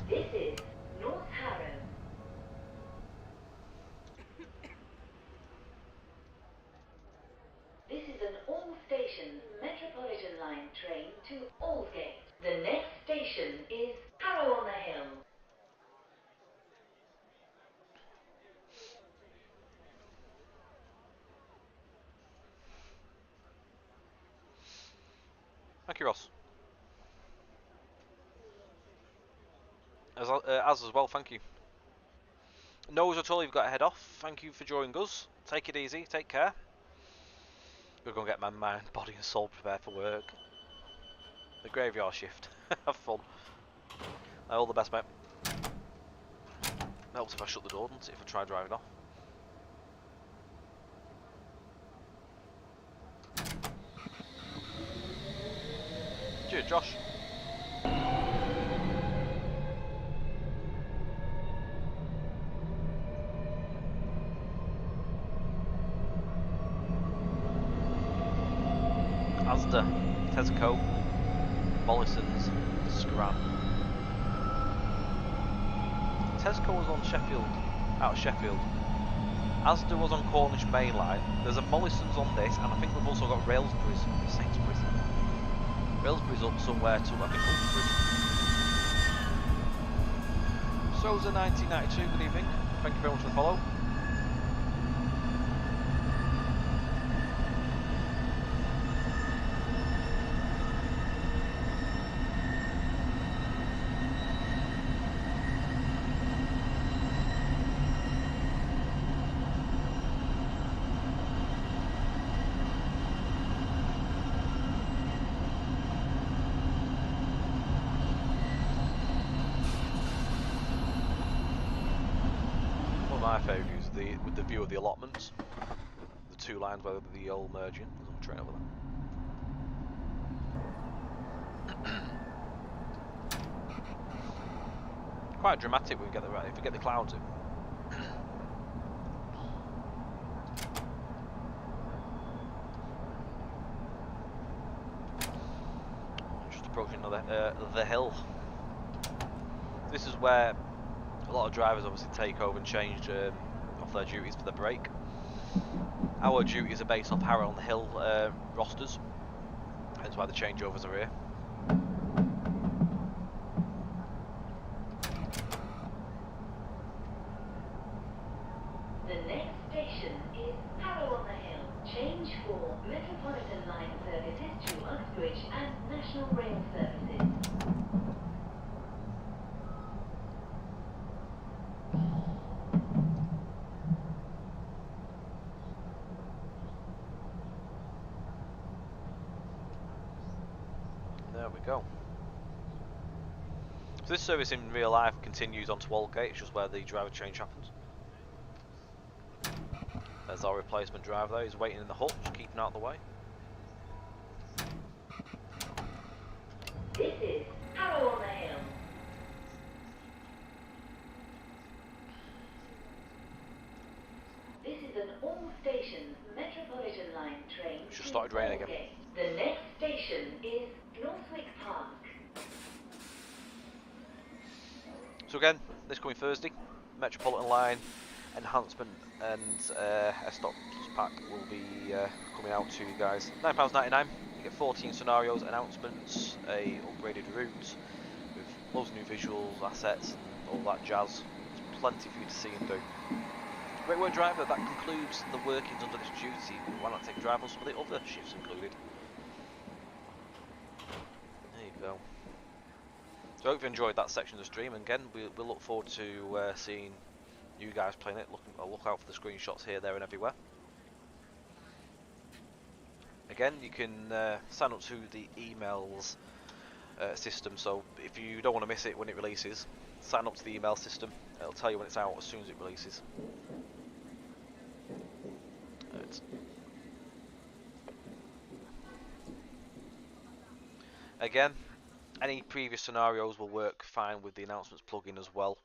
This is North Harrow. This is an all-station Metropolitan line train to Aldgate. The next station is Harrow on the Hill. Thank you, Ross. As well, thank you. No worries at all, you've got to head off. Thank you for joining us. Take it easy, take care. We're going to get my mind, body and soul prepared for work. The graveyard shift. Have fun. All the best, mate. Helps if I shut the door, doesn't it, if I try driving off. Cheers, Josh. Asda, Tesco, Mollison's, Scram. Tesco was on Sheffield, out of Sheffield. Asda was on Cornish Main Line. There's a Mollison's on this, and I think we've also got Railsbury's. Sainsbury's. Railsbury's up somewhere to, I think, Uxbridge. Soza 1992, good evening. Thank you very much for the follow. My favourite is with the view of the allotments, the 2 lines where the all merging. There's a train over there. Quite dramatic when we get the if we get the clouds in. Just approaching the hill. This is where a lot of drivers obviously take over and change off their duties for the break. Our duties are based off Harrow on the Hill rosters, hence why the changeovers are here. The next station is Harrow on the Hill. Change for Metropolitan line services to Uxbridge and National Rail services. go. So this service in real life continues onto Aldgate, it's just where the driver change happens. There's our replacement driver there, he's waiting in the hut, just keeping out of the way. This is Harrow on the Hill. This is an all-station Metropolitan line train It's just to started raining again. Aldgate. The next station is Northwick Park. So again, this coming Thursday, Metropolitan line, Enhancement and S.PlusPak will be coming out to you guys. £9.99, you get 14 scenarios, announcements, a upgraded route with loads of new visuals, assets and all that jazz. There's plenty for you to see and do. Great work driver, that concludes the workings under this duty. Why not take a drive on some of the other shifts included? There you go. So I hope you enjoyed that section of the stream, and again we'll look forward to seeing you guys playing it. I'll look out for the screenshots here, there and everywhere. Again, you can sign up to the emails system, so if you don't want to miss it when it releases, sign up to the email system. It'll tell you when it's out as soon as it releases. Again, any previous scenarios will work fine with the announcements plugin as well.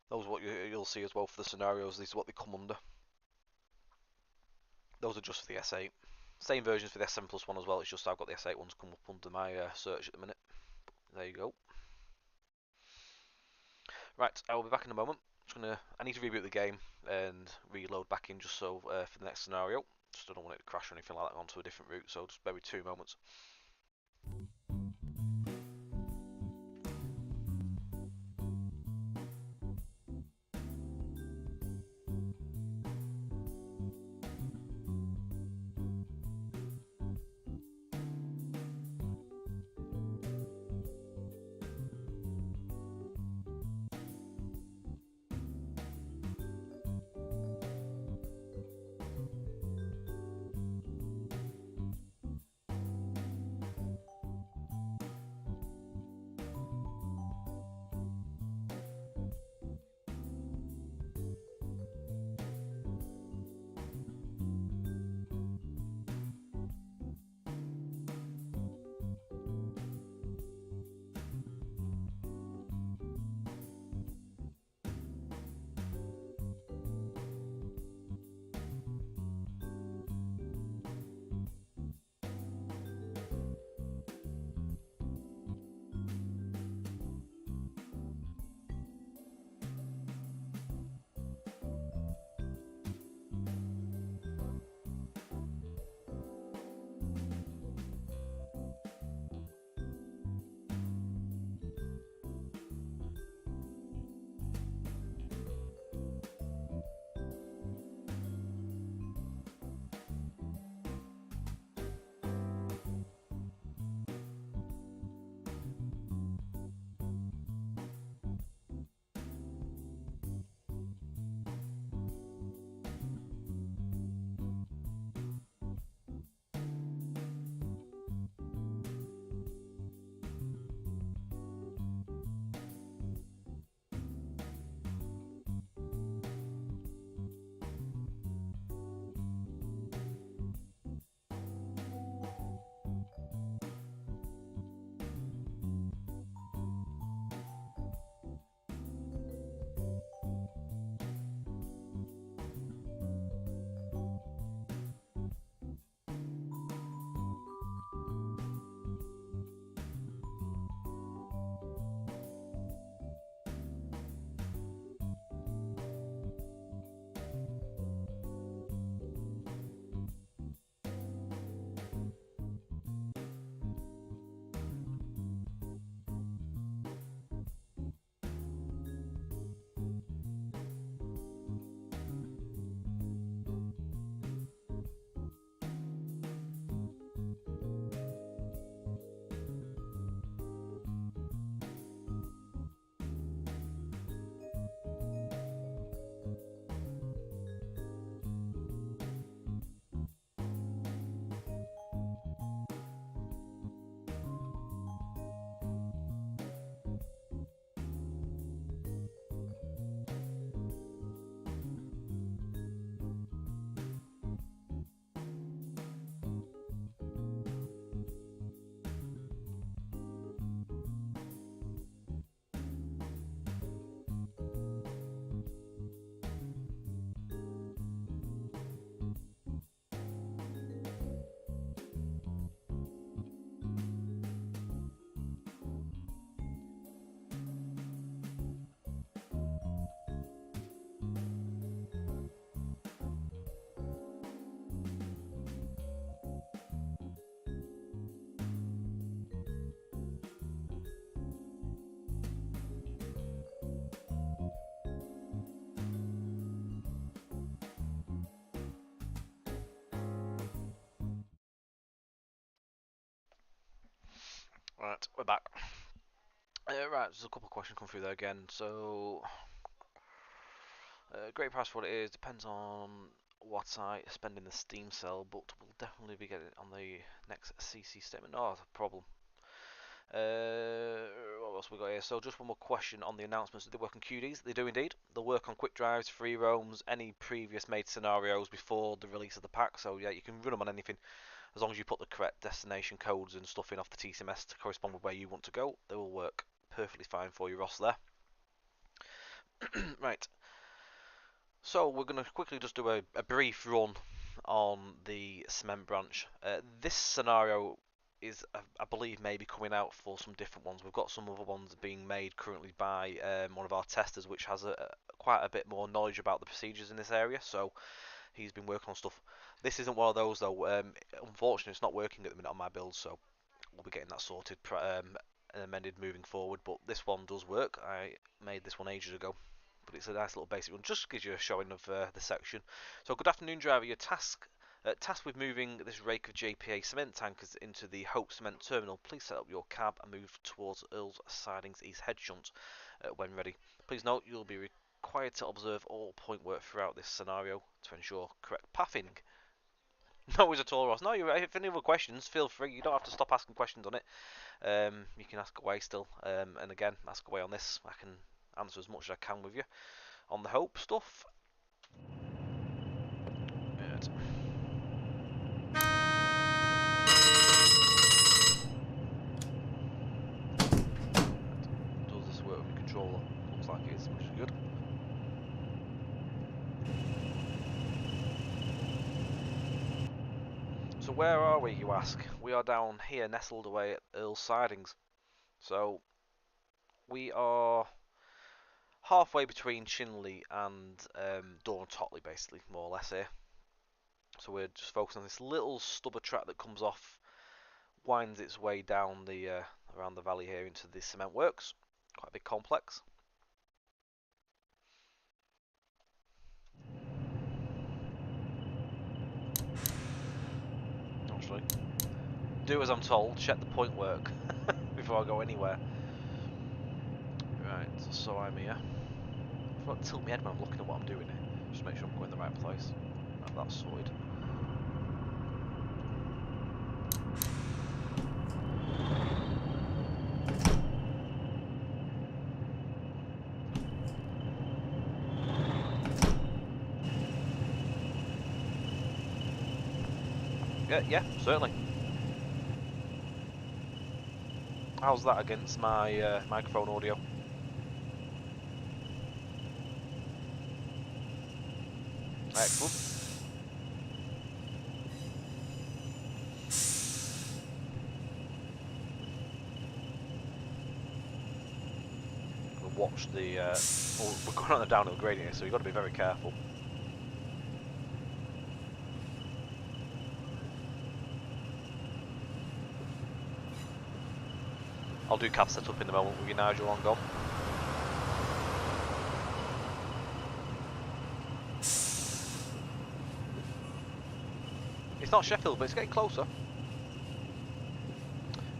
Those are what you'll see as well for the scenarios. These are what they come under. Those are just for the S8. Same versions for the S7 Plus one as well. It's just I've got the S8 ones come up under my search at the minute. There you go. Right, I will be back in a moment. I need to reboot the game and reload back in just so for the next scenario. Just don't want it to crash or anything like that onto a different route. So just bear with 2 moments. Right, we're back. Right, there's a couple of questions come through there again. So, great price for what it is. Depends on what I spend in the Steam sale, but we'll definitely be getting it on the next CC statement. Oh, problem. What else we got here? So just one more question on the announcements. Do they work on QDs? They do indeed. They'll work on quick drives, free roams, any previous made scenarios before the release of the pack. So yeah, you can run them on anything as long as you put the correct destination codes and stuff in off the TCMS to correspond with where you want to go. They will work perfectly fine for you, Ross. There. Right. So we're going to quickly just do a brief run on the cement branch. This scenario is, I believe, maybe coming out for some different ones. We've got some other ones being made currently by one of our testers, which has quite a bit more knowledge about the procedures in this area. So he's been working on stuff. This isn't one of those though. Unfortunately, it's not working at the minute on my build, so we'll be getting that sorted and amended moving forward. But this one does work. I made this one ages ago. But it's a nice little basic one, just gives you a showing of the section. So good afternoon, driver. Your tasked with moving this rake of JPA cement tankers into the Hope Cement Terminal. Please set up your cab and move towards Earl's Sidings East Head Shunt when ready. Please note you'll be required to observe all point work throughout this scenario to ensure correct pathing. No worries at all, Ross. No, you're right. If any other questions, feel free. You don't have to stop asking questions on it. You can ask away still. And again, ask away on this. I can answer as much as I can with you on the Hope stuff. Right. Does this work with the controller? Looks like it is, which is good. So where are we, you ask? We are down here, nestled away at Earl's Sidings. So we are halfway between Chinley and Dawn Totley, basically, more or less here. So we're just focused on this little stubber track that comes off, winds its way down the around the valley here into the cement works. Quite a big complex. Actually, do as I'm told. Check the point work before I go anywhere. Right, so I'm here. I've got to tilt my head when I'm looking at what I'm doing here. Just make sure I'm going the right place. Right, that's sorted. Yeah, certainly. How's that against my microphone audio? Excellent. We'll watch the. Well, we're going on a downhill gradient here, so you've got to be very careful. I'll do cab setup in a moment with you, Nigel, on gone. It's not Sheffield, but it's getting closer.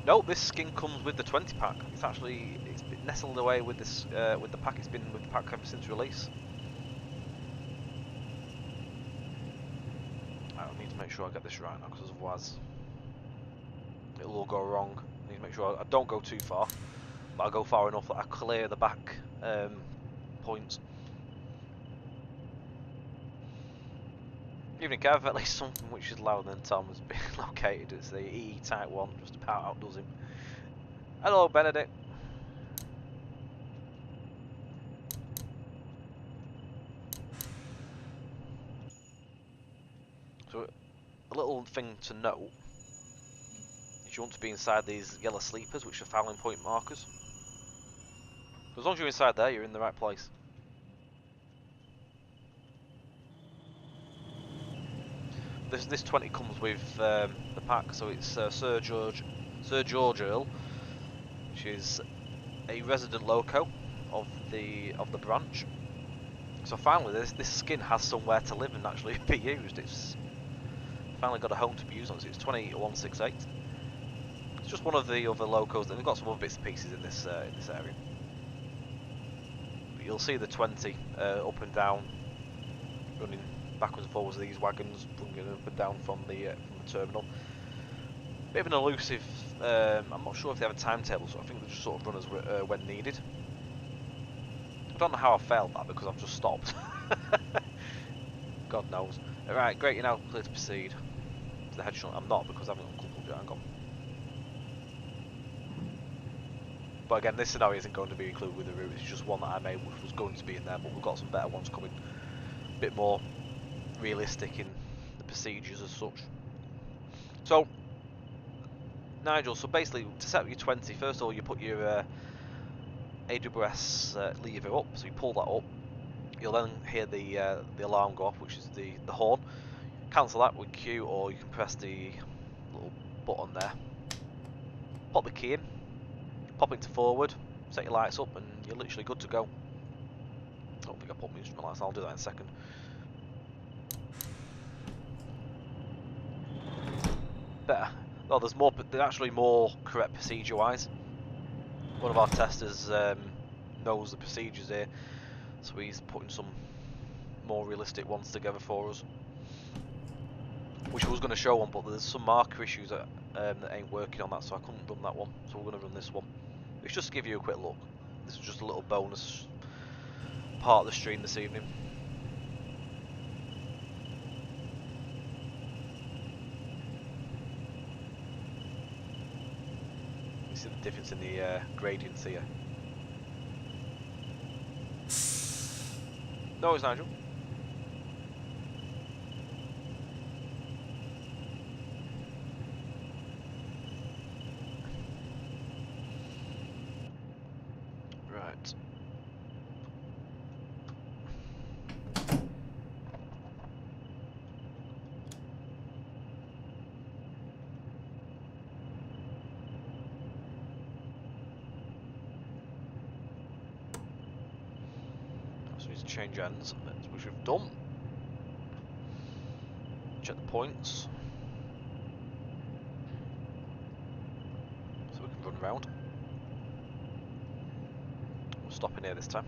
No, this skin comes with the 20 pack. It's actually been nestled away with this with the pack. It's been with the pack ever since release. I need to make sure I get this right now, because otherwise it'll all go wrong. I need to make sure I don't go too far, but I go far enough that I clear the back points. Evening, Kev. At least something which is louder than Tom has been located. It's the EE Type 1, just about outdoes him. Hello, Benedict. So, a little thing to note is you want to be inside these yellow sleepers, which are fouling point markers. As long as you're inside there, you're in the right place. This 20 comes with the pack, so it's Sir George Earl, which is a resident loco of the branch. So finally, this skin has somewhere to live and actually be used. It's finally got a home to be used on. So it's 20168. just one of the other locos. They've got some other bits and pieces in this area. But you'll see the 20 up and down, running backwards and forwards of these wagons, running up and down from the terminal. Bit of an elusive. I'm not sure if they have a timetable, so I think they just sort of run as when needed. I don't know how I failed that because I've just stopped. God knows. Right, great. You're now clear to proceed to the headshot. I'm not because I haven't uncoupled yet. Hang on. But again, this scenario isn't going to be included with the route. It's just one that I made, which was going to be in there. But we've got some better ones coming. A bit more realistic in the procedures as such. So, Nigel, so basically to set up your 20, first of all you put your AWS lever up, so you pull that up. You'll then hear the alarm go off, which is the horn. Cancel that with Q, or you can press the little button there. Pop the key in, pop it into forward, set your lights up, and you're literally good to go. I don't think I put my instrument lights on, I'll do that in a second. Better. No, there's actually more correct procedure-wise. One of our testers knows the procedures here, so he's putting some more realistic ones together for us, which I was going to show on, but there's some marker issues that ain't working on that, so I couldn't run that one. So we're going to run this one. It's just to give you a quick look. This is just a little bonus part of the stream this evening. You see the difference in the gradients here. No, it's Nigel. Right. So we need to change ends, which we've done. Check the points. So we can run around. We'll stop in here this time.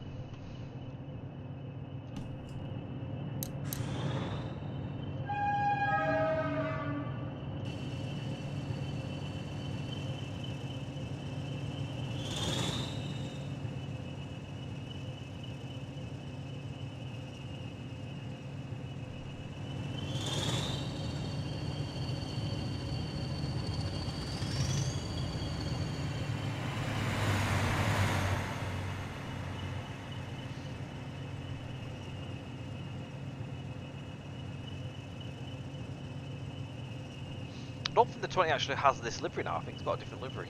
I don't think the 20 actually has this livery now. I think it's got a different livery.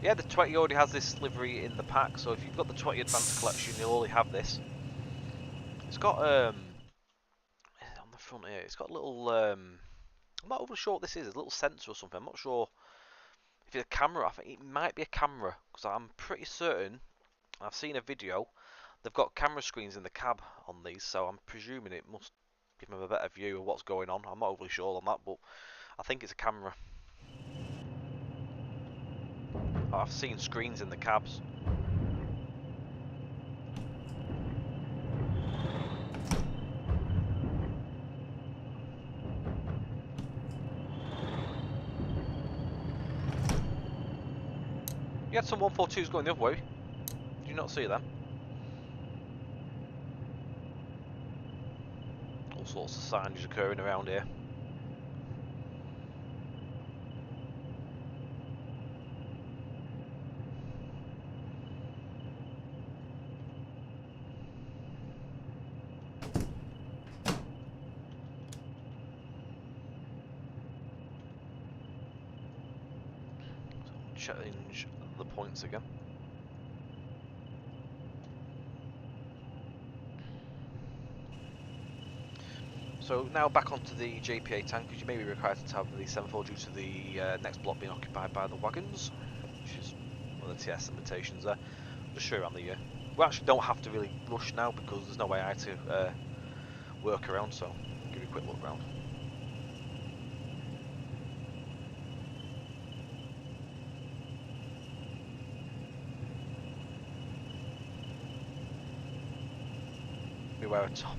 Yeah, the 20 already has this livery in the pack, so if you've got the 20 Advanced Collection, you'll already have this. It's got, on the front here, it's got a little, I'm not overly sure what this is, a little sensor or something. I'm not sure if it's a camera. I think it might be a camera, because I'm pretty certain, I've seen a video, they've got camera screens in the cab on these, so I'm presuming it must give them a better view of what's going on. I'm not overly sure on that, but I think it's a camera. I've seen screens in the cabs. You had some 142s going the other way. Did you not see them? All sorts of signage occurring around here. So change the points again. So now back onto the JPA tank, because you may be required to have the 7-4 due to the next block being occupied by the wagons, which is one of the TS limitations there. Just show you around the we actually don't have to really rush now because there's no AI to work around, so I'll give you a quick look round. Beware of Tom.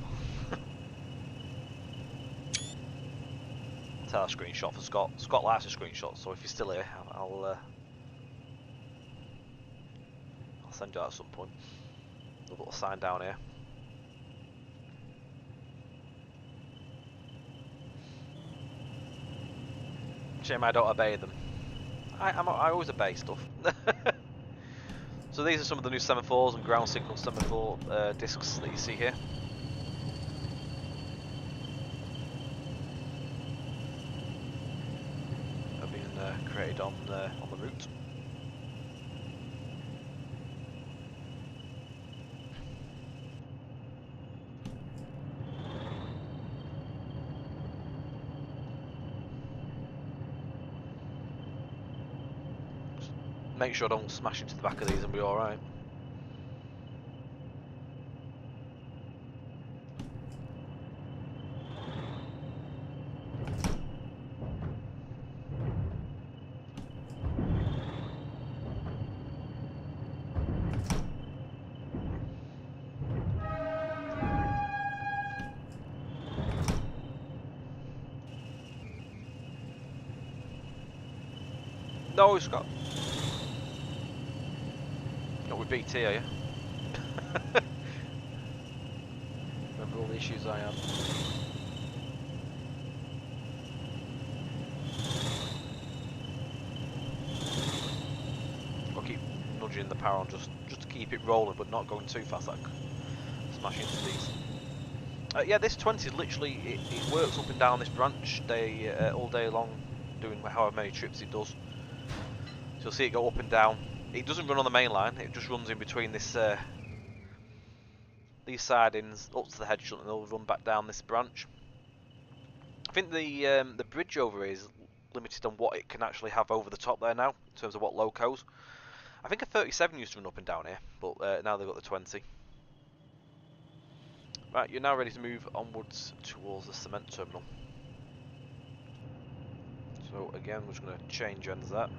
Tell a screenshot for Scott. Scott likes a screenshot, so if you're still here, I'll send you that at some point. A little sign down here. Shame I don't obey them. I always obey stuff. So these are some of the new semaphores and ground signal semaphore discs that you see here. Have been created on the route. Make sure I don't smash into the back of these and be alright. No, Scott. Not with BT, are you? Remember all the issues I had. I'll keep nudging the power on just to keep it rolling, but not going too fast. Like smash into these. Yeah, this 20 is literally it works up and down this branch all day long, doing however many trips it does. So you'll see it go up and down. It doesn't run on the main line. It just runs in between this these sidings up to the head shunt, and they'll run back down this branch. I think the bridge over here is limited on what it can actually have over the top there now in terms of what locos. I think a 37 used to run up and down here, but now they've got the 20. Right, you're now ready to move onwards towards the cement terminal. So again, we're just going to change ends that.